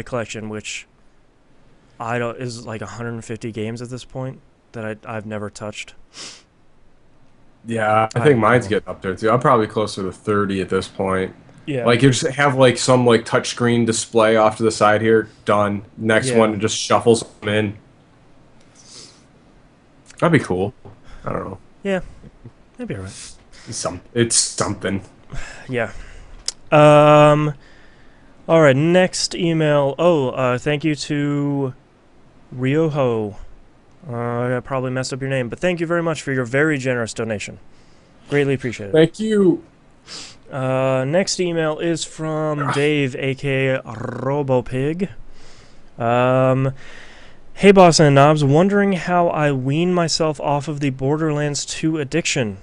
collection, which is like 150 games at this point that I've never touched. Yeah, I think mine's getting up there too. I'm probably closer to 30 at this point. Yeah. Like you just have like some like touchscreen display off to the side here. Done. Next Yeah. one just shuffles them in. That'd be cool. I don't know. Yeah. That'd be alright. It's something. Yeah. All right. Next email. Thank you to Ryoho. I probably messed up your name, but thank you very much for your very generous donation. Greatly appreciate it. Thank you. Next email is from Dave, aka RoboPig. Hey, Boss and Knobs. Wondering how I wean myself off of the Borderlands 2 addiction.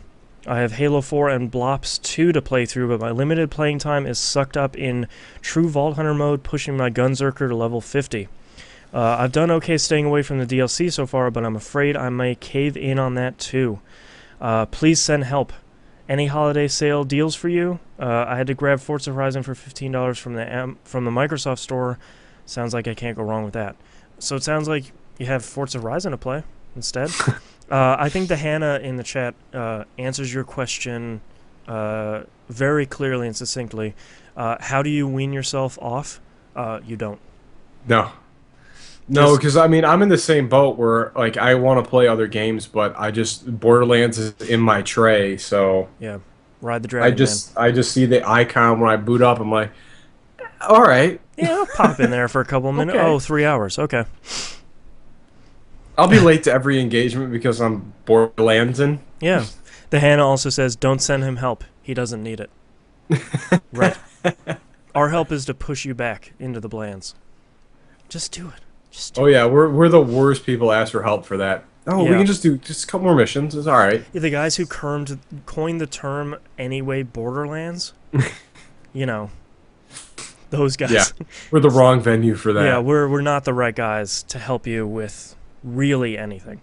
I have Halo 4 and Blops 2 to play through, but my limited playing time is sucked up in true Vault Hunter mode, pushing my Gunzerker to level 50. I've done okay staying away from the DLC so far, but I'm afraid I may cave in on that too. Please send help. Any holiday sale deals for you? I had to grab Forza Horizon for $15 from the Microsoft store. Sounds like I can't go wrong with that. So it sounds like you have Forza Horizon to play instead. I think the Hannah in the chat answers your question very clearly and succinctly. How do you wean yourself off? You don't. No, because I mean I'm in the same boat where like I want to play other games, but Borderlands is in my tray, so Yeah, ride the dragon. I just see the icon when I boot up. I'm like, all right, Yeah, I'll pop in there for a couple minutes. Okay. Oh, 3 hours. Okay. I'll be late to every engagement because I'm Borderlandsing. Yeah. The Hannah also says, don't send him help. He doesn't need it. Right. Our help is to push you back into the Blands. Just do it. Oh yeah, we're the worst people to ask for help for that. Oh, we Yeah. can just do a couple more missions. It's all right. Yeah, the guys who coined the term anyway Borderlands, you know, those guys. Yeah, we're the wrong venue for that. Yeah, we're not the right guys to help you with really anything.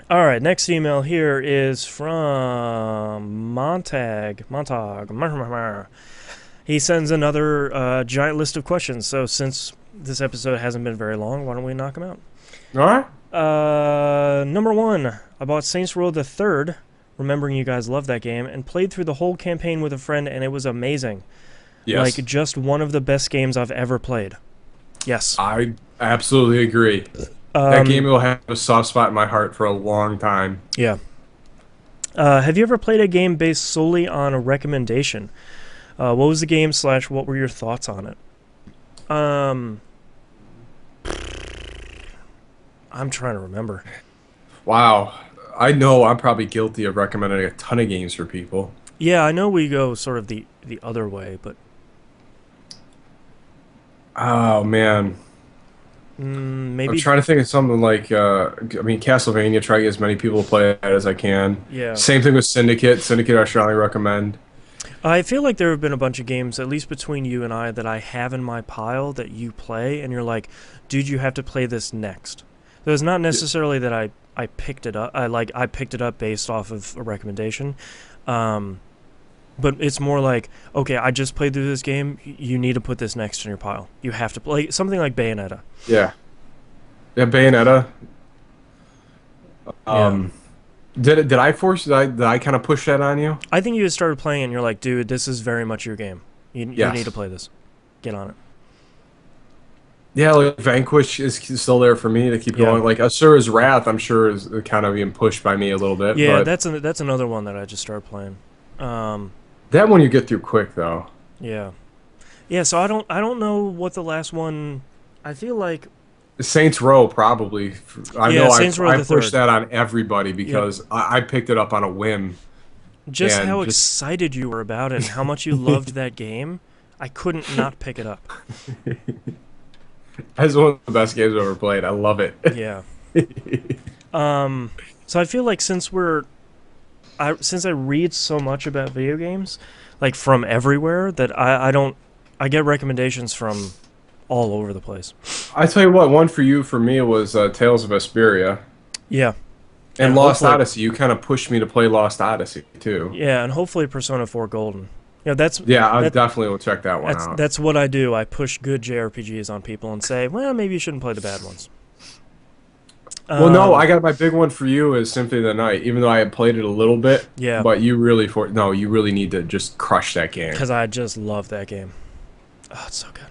All right, next email here is from Montag. He sends another giant list of questions. So since this episode hasn't been very long, why don't we knock them out? All right. Number one, I bought Saints Row the Third, remembering you guys loved that game, and played through the whole campaign with a friend, and it was amazing. Yes. Like, just one of the best games I've ever played. Yes. I absolutely agree. That game will have a soft spot in my heart for a long time. Yeah. Have you ever played a game based solely on a recommendation? What was the game / what were your thoughts on it? I'm trying to remember. Wow. I know I'm probably guilty of recommending a ton of games for people. Yeah, I know we go sort of the other way, but Oh, man. I'm maybe. trying to think of something like, Castlevania, try to get as many people to play it as I can. Yeah. Same thing with Syndicate. Syndicate, I strongly recommend. I feel like there have been a bunch of games, at least between you and I, that I have in my pile that you play, and you're like, dude, you have to play this next. So it's not necessarily that I picked it up. I picked it up based off of a recommendation. But it's more like, okay, I just played through this game. You need to put this next in your pile. You have to play something like Bayonetta. Yeah. Yeah, Bayonetta. Yeah. Did I force? Did I kind of push that on you? I think you just started playing and you're like, dude, this is very much your game. You Yes. need to play this. Get on it. Yeah, like Vanquish is still there for me to keep Yeah. going. Like Asura's Wrath, I'm sure is kind of being pushed by me a little bit. Yeah, but that's another one that I just started playing. that one you get through quick though. Yeah. Yeah, so I don't know what the last one. I feel like Saints Row probably. I Yeah, know Saints Row I the pushed Third. that on everybody because I picked it up on a whim. just And how just- excited you were about it and how much you loved that game. I couldn't not pick it up. That's one of the best games I've ever played. I love it. Yeah. So I feel like since I read so much about video games, like from everywhere, that I get recommendations from all over the place. I tell you what, one for you for me was Tales of Vesperia Yeah. and Lost hopefully- Odyssey. You kind of pushed me to play Lost Odyssey too. Yeah, and hopefully Persona 4 Golden. Yeah, that's Yeah, I that- definitely will check that one that's out. that's what I do. I push good JRPGs on people and say, well, maybe you shouldn't play the bad ones. Well, no, I got my big one for you is Symphony of the Night. Even though I had played it a little bit, Yeah. But you really need to just crush that game. Because I just love that game. Oh, it's so good.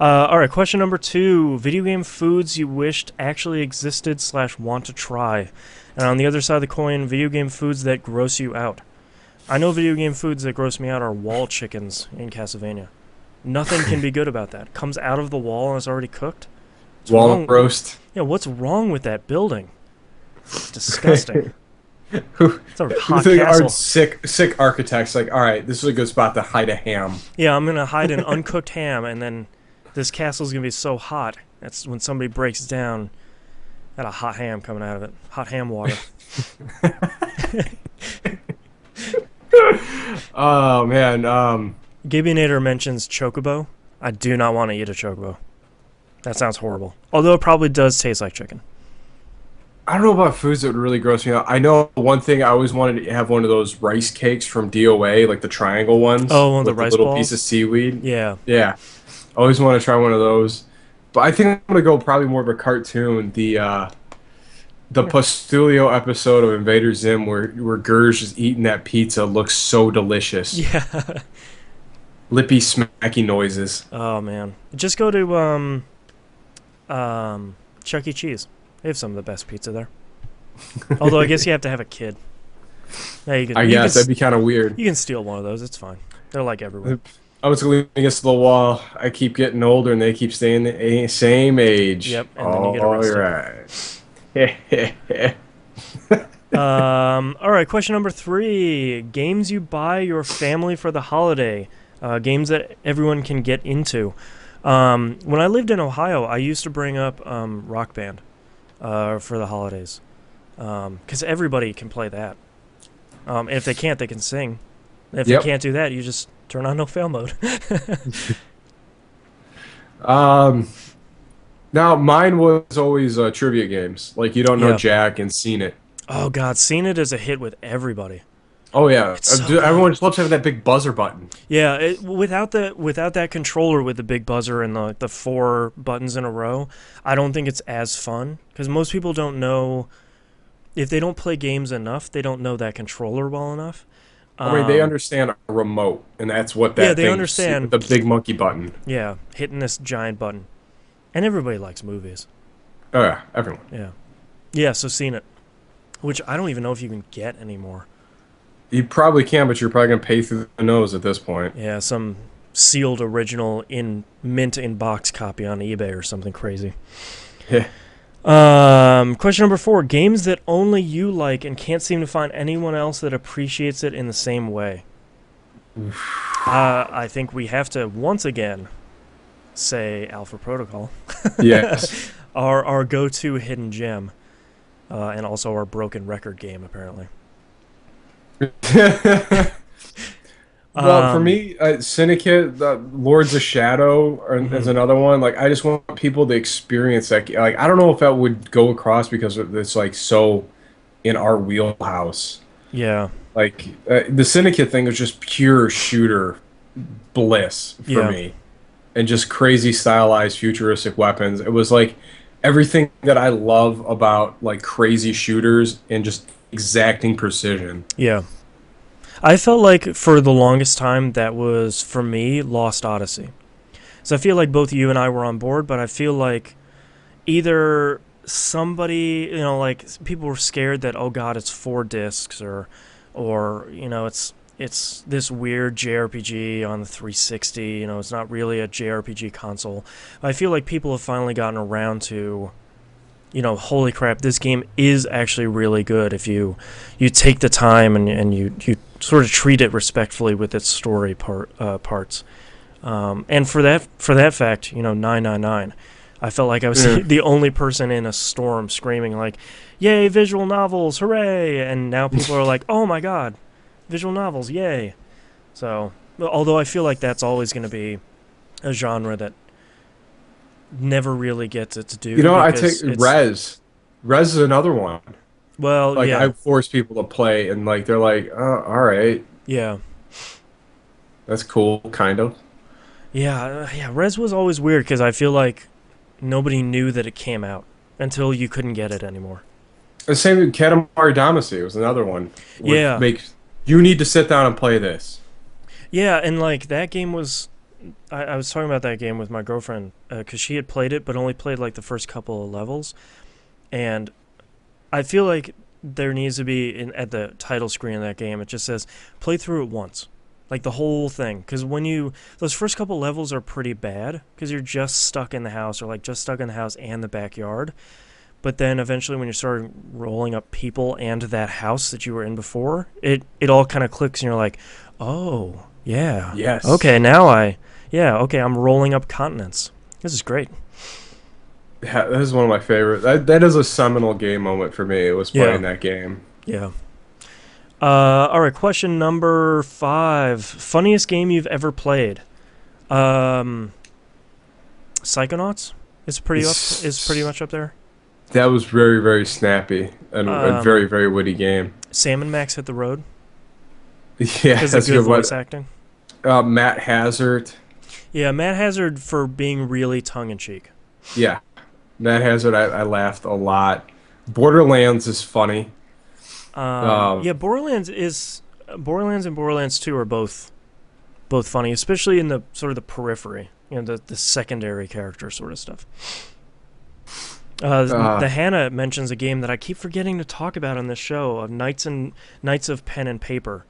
All right, question number 2. Video game foods you wished actually existed / want to try. And on the other side of the coin, video game foods that gross you out. I know video game foods that gross me out are wall chickens in Castlevania. Nothing can be good about that. Comes out of the wall and it's already cooked. What's Walnut wrong? roast. Yeah, what's wrong with that building? It's disgusting. Who It's a hot think castle. are sick architects like, all right, this is a good spot to hide a ham. Yeah, I'm gonna hide an uncooked ham, and then this castle's gonna be so hot. That's when somebody breaks down. Got a hot ham coming out of it. Hot ham water. Oh man, Gibionator mentions chocobo. I do not want to eat a chocobo. That sounds horrible. Although it probably does taste like chicken. I don't know about foods that would really gross me out. I know one thing I always wanted to have one of those rice cakes from DOA, like the triangle ones. Oh, one of the with rice little balls? piece of seaweed. Yeah. Yeah, I always want to try one of those. But I think I'm gonna go probably more of a cartoon. The Postulio episode of Invader Zim where Gurge is eating that pizza looks so delicious. Yeah. Lippy smacky noises. Oh man. Just go to Chuck E. Cheese. They have some of the best pizza there. Although I guess you have to have a kid. Yeah, you can, I you guess can, that'd be kind of weird. you can steal one of those. It's fine. They're like everywhere. I was leaning against the wall. I keep getting older, and they keep staying the same age. Yep, and then you get arrested. Right. All right, question number 3. Games you buy your family for the holiday. Games that everyone can get into. When I lived in Ohio, I used to bring up Rock Band for the holidays. Because everybody can play that. And if they can't, they can sing. If Yep. they can't do that, you just turn on no fail mode. Now mine was always trivia games. Like you don't know Yeah. Jack and seen it. Oh God, seeing it as a hit with everybody. Oh yeah, It's so Dude, good. everyone just loves having that big buzzer button. Yeah, without that controller with the big buzzer and the four buttons in a row, I don't think it's as fun because most people don't know if they don't play games enough, they don't know that controller well enough. I mean, they Um, understand a remote, and that's what yeah, that they thing with understand. the big monkey button. Yeah, hitting this giant button, and everybody likes movies. Oh yeah, everyone. Yeah, yeah. So seeing it, which I don't even know if you can get anymore. You probably can, but you're probably gonna pay through the nose at this point. Yeah, some sealed original in mint in box copy on eBay or something crazy. Yeah. Question number 4: games that only you like and can't seem to find anyone else that appreciates it in the same way. I think we have to once again say Alpha Protocol, Yes. our go-to hidden gem, and also our broken record game apparently. Well, for Um, me, Syndicate, Lords of Shadow is mhm. another one. Like, I just want people to experience that. Like, I don't know if that would go across because it's like so in our wheelhouse. Yeah, Like, the Syndicate thing was just pure shooter bliss for yeah, me, and just crazy stylized futuristic weapons. It was like everything that I love about like crazy shooters and just exacting precision. yeah. I felt like for the longest time that was for me Lost Odyssey. So I feel like both you and I were on board, but I feel like either somebody, like people were scared that oh god, it's 4 discs or it's this weird JRPG on the 360, it's not really a JRPG console. I feel like people have finally gotten around to holy crap, this game is actually really good if you take the time and you sort of treat it respectfully with its story parts. And for that fact, 999. I felt like I was Yeah. the only person in a storm screaming like, "Yay, visual novels, hooray!" And now people are like, "Oh my god, visual novels, yay!" So, although I feel like that's always going to be a genre that never really gets its You due know, I take because it's Res. Res is another one. well, Like yeah, I force people to play, and like they're like, "Oh, all right, yeah, that's cool, kind of." yeah. Res was always weird because I feel like nobody knew that it came out until you couldn't get it anymore. The same with Katamari Damacy was another one. Would Yeah, make you need to sit down and play this. yeah, and like that game was. I was talking about that game with my girlfriend because she had played it, but only played like the first couple of levels, and I feel like there needs to be at the title screen of that game. It just says play through it once, like the whole thing. Because when those first couple levels are pretty bad because you're just stuck in the house or like just stuck in the house and the backyard. But then eventually, when you start rolling up people and that house that you were in before, it all kind of clicks and you're like, oh yeah, Yes. okay now okay I'm rolling up continents. This is great. Yeah, that is one of my favorite. That is a seminal game moment for me. It was Yeah, playing that game. yeah. All right, question number 5. Funniest game you've ever played? Um, Psychonauts is pretty It's, much up there. that was very, very snappy and a Um, very, very witty game. Sam and Max Hit the Road Yeah, because of that's a good good one. voice acting. Matt Hazard. Yeah, Matt Hazard for being really tongue in cheek. Yeah, Matt Hazard. I laughed a lot. Borderlands is funny. Yeah, Borderlands and Borderlands 2 are both funny, especially in the sort of the periphery, the secondary character sort of stuff. Uh, The Hannah mentions a game that I keep forgetting to talk about on this show of Knights of Pen and Paper.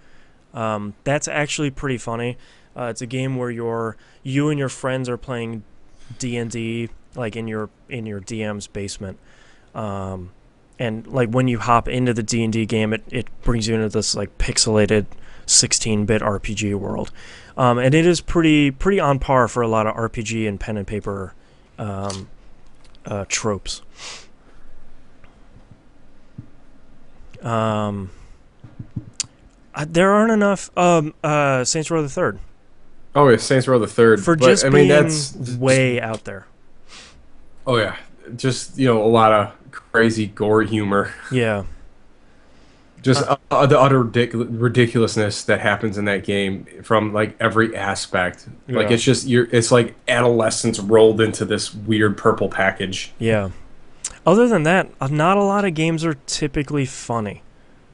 That's actually pretty funny. It's a game where you and your friends are playing D&D like in your DM's basement. Um, and like when you hop into the D&D game, it brings you into this like pixelated 16-bit RPG world. And it is pretty on par for a lot of RPG and pen and paper um, tropes. Um, there aren't enough Saints Row the Third oh yeah, Saints Row the Third. for But I just mean that's being way out there. oh yeah, just a lot of crazy gore humor. Yeah, Just Uh, the utter ridiculousness that happens in that game from like every aspect. Like yeah, it's just it's like adolescence rolled into this weird purple package. yeah. Other than that, not a lot of games are typically funny.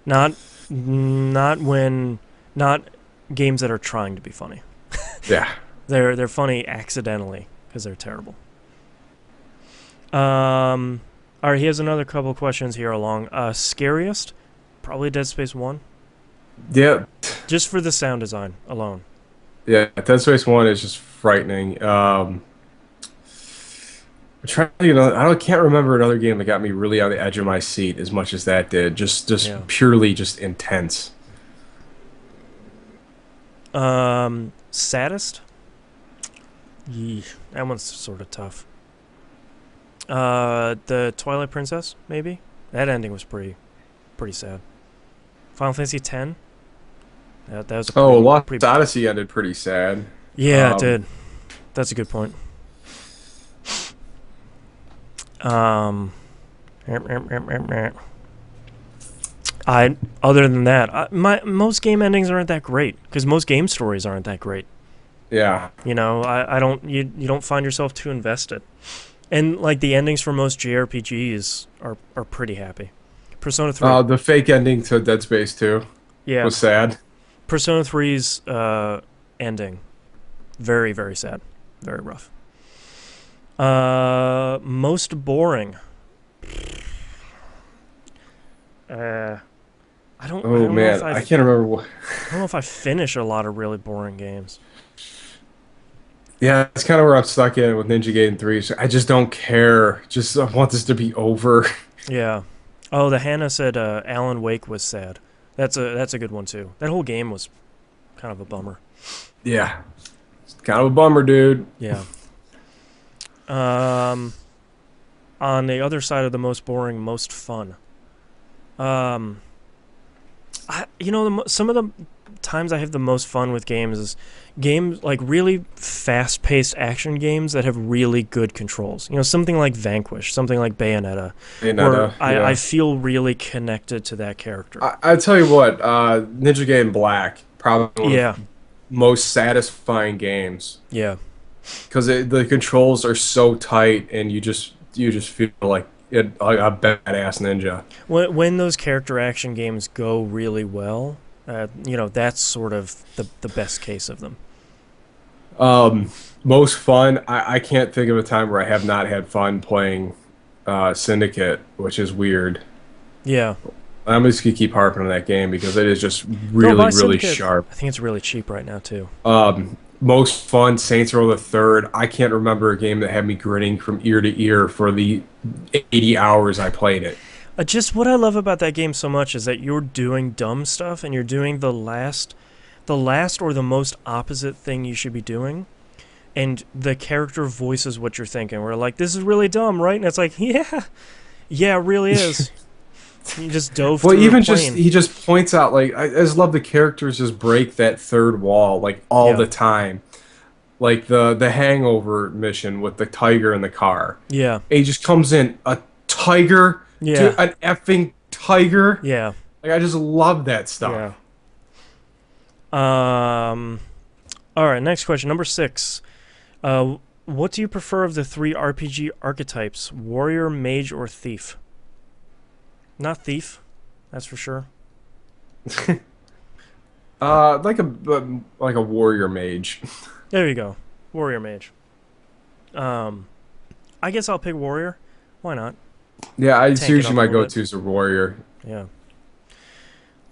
Not not when not games that are trying to be funny. Yeah. They're funny accidentally because they're terrible. Um, all right, he has another couple of questions here along. Scariest, probably Dead Space One, Yeah. just for the sound design alone. Yeah. Dead Space 1 is just frightening. I'm trying to, can't remember another game that got me really on the edge of my seat as much as that did. Yeah. Just purely just intense. Saddest, that one's sort of tough. The Twilight Princess, maybe. That ending was pretty sad. Final Fantasy X. That was a Oh, Lost pretty. Odyssey ended pretty sad. Yeah, it Um, did. That's a good point. Um, I other than that, my most game endings aren't that great because most game stories aren't that great. yeah. You know, I don't you don't find yourself too invested, and like the endings for most JRPGs are pretty happy. Persona 3, The fake ending to Dead Space 2 yeah, was sad. Persona 3's ending, very sad, very rough. Most boring. Uh, I Oh don't know if man, I can't remember what. I don't know if I finish a lot of really boring games. Yeah, that's kind of where I'm stuck in with Ninja Gaiden 3. So I just don't care. Just I want this to be over. Yeah. Oh, the Hannah said Alan Wake was sad. That's a good one too. That whole game was kind of a bummer. Yeah, it's kind of a bummer, dude. Yeah. Um, on the other side of the most boring, most fun. Um, some of the times I have the most fun with games is games like really fast-paced action games that have really good controls. You know, something like Vanquish, something like Bayonetta, where Bayonetta, I yeah. feel really connected to that character. I tell you what, Ninja Gaiden Black, probably one of Yeah, the most satisfying games yeah, because the controls are so tight and you just feel like a badass ninja. when those character action games go really well, that's sort of the best case of them. Um, Most fun. I can't think of a time where I have not had fun playing Syndicate, which is weird. Yeah, I'm just gonna keep harping on that game because it is just go really, buy really Syndicate. sharp. I think it's really cheap right now too. Most fun Saints Row the Third. I can't remember a game that had me grinning from ear to ear for the 80 hours I played it. Just what I love about that game so much is that you're doing dumb stuff and you're doing the last or the most opposite thing you should be doing, and the character voices what you're thinking. We're like, this is really dumb, right? And it's like, yeah, it really is. You just dove Well, through a even just plane. he just points out like I just love the characters just break that third wall like all Yeah, the time. Like the Hangover mission with the tiger in the car. yeah, And he just comes in a tiger, dude, yeah, an effing tiger. yeah, Like I just love that yeah. stuff. Um. All right, next question, number 6. What do you prefer of the 3 RPG archetypes? Warrior, mage, or thief? Not thief, that's for sure. Like a warrior mage. There you go. Warrior mage. Um, I guess I'll pick warrior. Why not? Yeah, it's Tank it usually up a my little bit. go-to is a warrior. Yeah.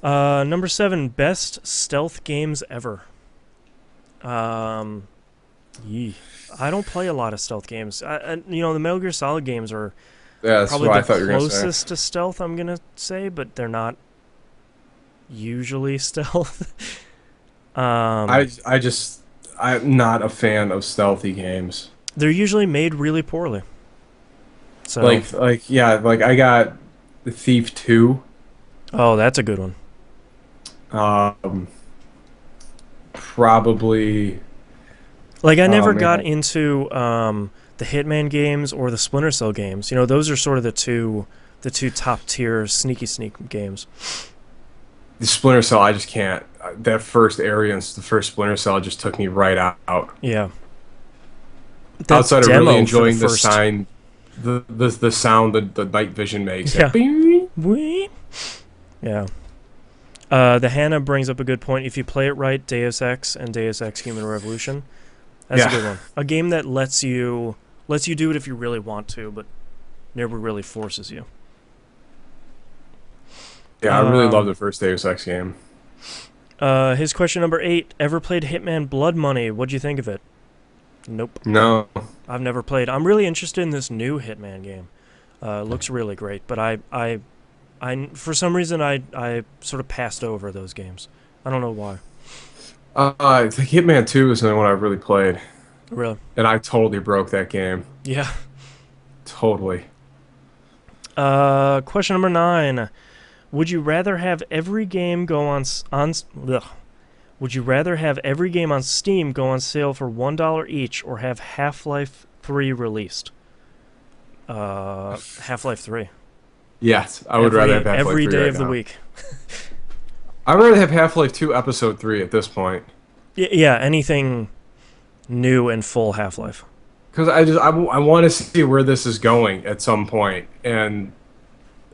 Number 7, best stealth games ever. Um, yee. I don't play a lot of stealth games. The Metal Gear Solid games are Yeah, that's probably what the I thought you were gonna say. closest to stealth I'm gonna say, but they're not usually stealth. um, I'm not a fan of stealthy games. they're usually made really poorly. So, Like yeah, like I got the Thief 2. oh, that's a good one. Um, Probably. Like I Oh never got man. into the Hitman games or the Splinter Cell games. You know, those are sort of the two top tier sneak games. The Splinter Cell, I just can't. That first area and the first Splinter Cell just took me right out. Yeah. That Outside of really demo for the enjoying the first. sign, the sound that the night vision makes. That Yeah. bing. Wee. Yeah. The Hannah brings up a good point. If you play it right, Deus Ex and Deus Ex Human Revolution, that's a Yeah, good one. A game that lets you do it if you really want to, but never really forces you. yeah, I really love Um, the first Deus Ex game. his question number 8: Ever played Hitman Blood Money? What'd you think of it? Nope, No, I've never played. I'm really interested in this new Hitman game. It looks really great, but I for some reason I sort of passed over those games. I don't know why. I think Hitman 2 is the only one I really played, Really? and I totally broke that game. Yeah. Totally. Question number 9: Would you rather have every game go ugh. Would you rather have every game on Steam go on sale for $1 each, or have Half-Life 3 released? Half-Life 3. Yes, I would rather have Half-Life Every 3 day right of the now. week. I'd rather have Half-Life 2 Episode 3 at this point. Yeah, anything new and full Half-Life. Because I want to see where this is going at some point, and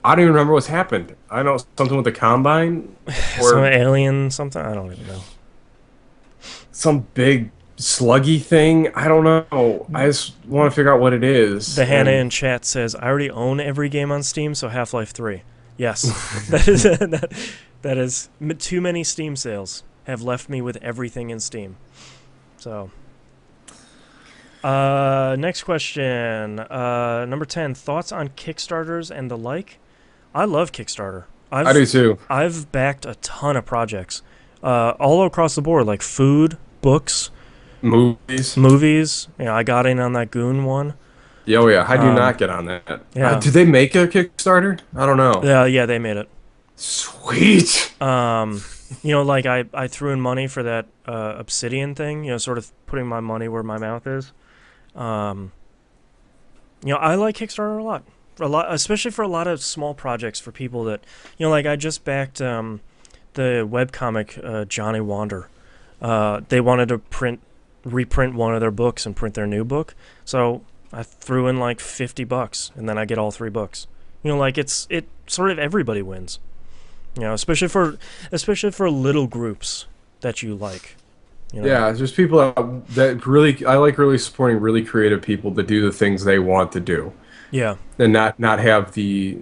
I don't even remember what's happened. I know something with the Combine, Some or alien something? I don't even know. some big sluggy thing. I don't know. I just want to figure out what it is. The Hannah And in chat says, I already own every game on Steam, so Half-Life 3. Yes. That is that is too many Steam sales have left me with everything in Steam. So, next question. Number 10, thoughts on Kickstarters and the like? I love Kickstarter. I do I've too. I've backed a ton of projects. All across the board, like food, books, Movies. movies. I got in on that Goon one. Yo, yeah. How do you Um, not get on that? yeah. Did they make a Kickstarter? I don't know. Yeah, they made it. Sweet. Um, like I threw in money for that obsidian thing, sort of putting my money where my mouth is. Um, I like Kickstarter a lot. For a lot, especially for a lot of small projects for people that, like I just backed the webcomic Johnny Wander. They wanted to reprint one of their books and print their new book. So I threw in like $50 and then I get all 3 books. Like it sort of everybody wins. Especially for little groups that you like. You know. Yeah, there's people that really I like really supporting really creative people to do the things they want to do, Yeah. and not have the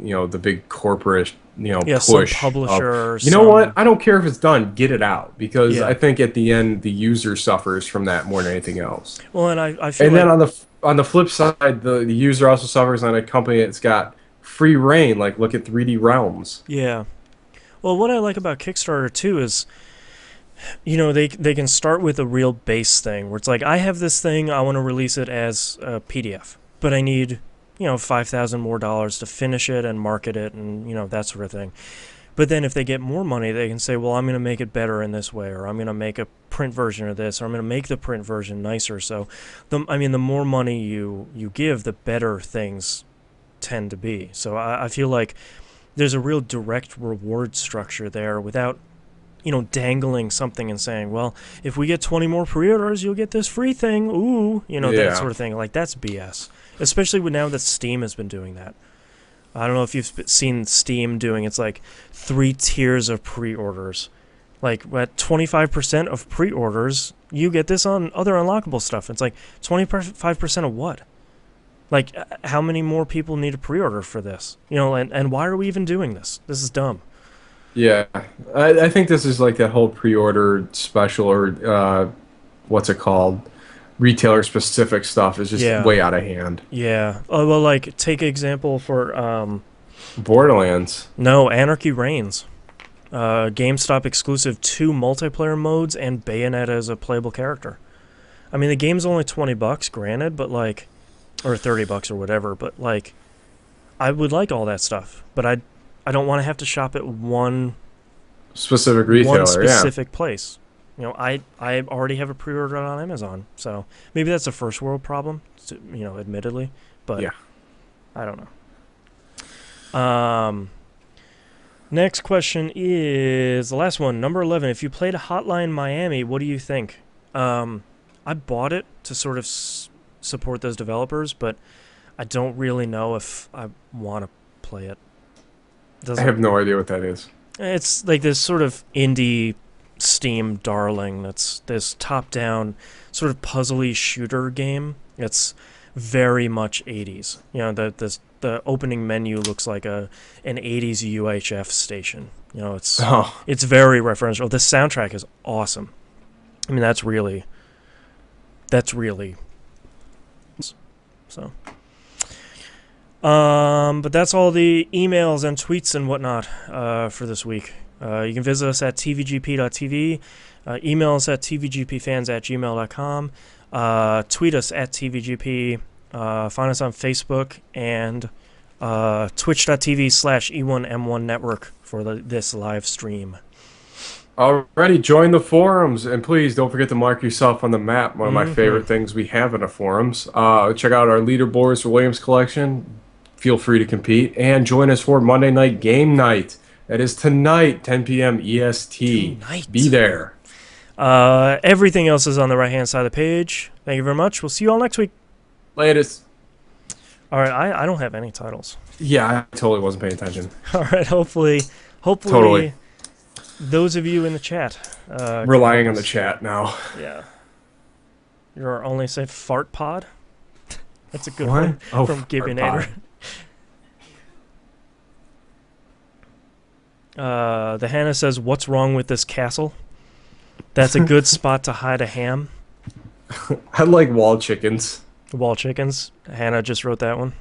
big corporate Yeah, some push of, publisher or you know what, some. I don't care if it's done, get it out, because I Yeah. think at the end the user suffers from that more than anything else. Well, and I feel And then like. on the flip side, the user also suffers on a company that's got free reign. Like look at 3D Realms. Yeah. Well, what I like about Kickstarter too is, they can start with a real base thing where it's like, I have this thing, I want to release it as a PDF, but I need, 5,000 more dollars to finish it and market it and, that sort of thing. But then if they get more money, they can say, well, I'm going to make it better in this way, or I'm going to make a print version of this, or I'm going to make the print version nicer. So, the more money you give, the better things tend to be. So I feel like there's a real direct reward structure there without, dangling something and saying, well, if we get 20 more pre-orders, you'll get this free thing. Ooh, that Yeah. sort of thing. Like, that's BS. Especially now that Steam has been doing that. I don't know if you've seen Steam doing, it's like 3 tiers of pre-orders. Like at 25% of pre-orders, you get this on other unlockable stuff. It's like 25% of what? Like, how many more people need a pre-order for this? And why are we even doing this? This is dumb. Yeah, I think this is like that whole pre-order special, or what's it called? Retailer specific stuff is just Yeah, way out of hand. yeah. Oh, well, like, take example for, Borderlands. no, Anarchy Reigns. GameStop exclusive 2 multiplayer modes and Bayonetta as a playable character. I mean, the game's only $20, granted, but like, or $30 or whatever, but like, I would like all that stuff, but I don't want to have to shop at Specific one retailer, yeah. specific place. I already have a pre-order on Amazon, so maybe that's a first world problem, admittedly, but Yeah. I don't know. Next question is the last one, number 11. If you played Hotline Miami, what do you think? I bought it to sort of support those developers, but I don't really know if I want to play it. I Doesn't have no idea what that is. It's like this sort of indie Steam darling that's this top-down sort of puzzly shooter game. It's very much 80s. The opening menu looks like an 80s UHF station. Oh, It's very referential. The soundtrack is awesome. I mean, that's really so. But that's all the emails and tweets and whatnot for this week. You can visit us at tvgp.tv, email us at tvgpfans@gmail.com, tweet us at tvgp, find us on Facebook, and twitch.tv/E1M1 Network for this live stream. already join the forums, and please don't forget to mark yourself on the map. One of my Mm-hmm. favorite things we have in the forums. Check out our leaderboards for Williams Collection. Feel free to compete and join us for Monday Night Game Night. That is tonight, 10 p.m. EST. Be Tonight. there. Everything else is on the right-hand side of the page. Thank you very much. We'll see you all next week. Latest. All right, I don't have any titles. Yeah, I totally wasn't paying attention. All right, hopefully, Totally. those of you in the chat can Relying help on the us. chat now. Yeah, you're only safe fart pod. That's a good What? one Oh, from fart Gibbionator. The Hannah says, "What's wrong with this castle?" That's a good spot to hide a ham. I like wall chickens. Wall chickens. Hannah just wrote that one.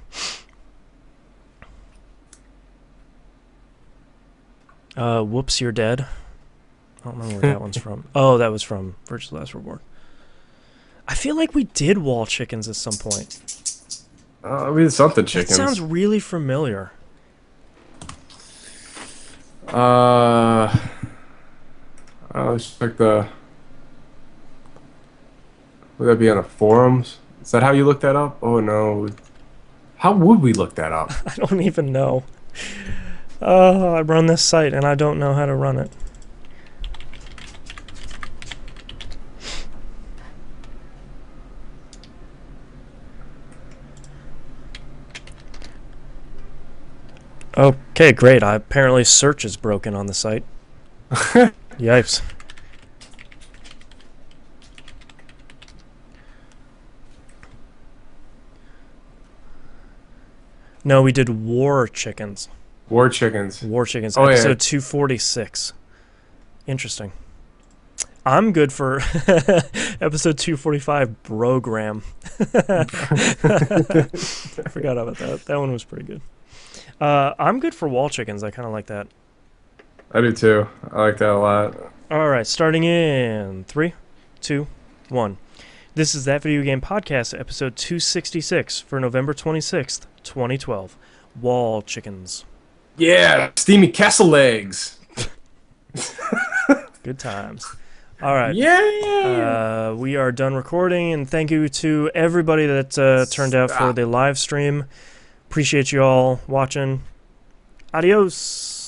Whoops, you're dead. I don't remember where that one's from. Oh, that was from Virtual Last Reward. I feel like we did wall chickens at some point. I mean, something That chickens. sounds really familiar. Let's check the. Would that be on the forums? Is that how you look that up? Oh no. How would we look that up? I don't even know. I run this site and I don't know how to run it. Okay, great. Apparently search is broken on the site. Yipes. No, we did war chickens. War chickens. War chickens. Oh, yeah. Episode 246. Interesting. I'm good for episode 245, Brogram. I forgot about that. That one was pretty good. I'm good for wall chickens. I kind of like that. I do too. I like that a lot. All right, starting in 3, 2, 1. This is That Video Game Podcast, episode 266 for November 26th, 2012. Wall chickens. Yeah, steamy castle legs. Good times. All right. Yeah. We are done recording, and thank you to everybody that turned out for the live stream. Appreciate you all watching. Adios.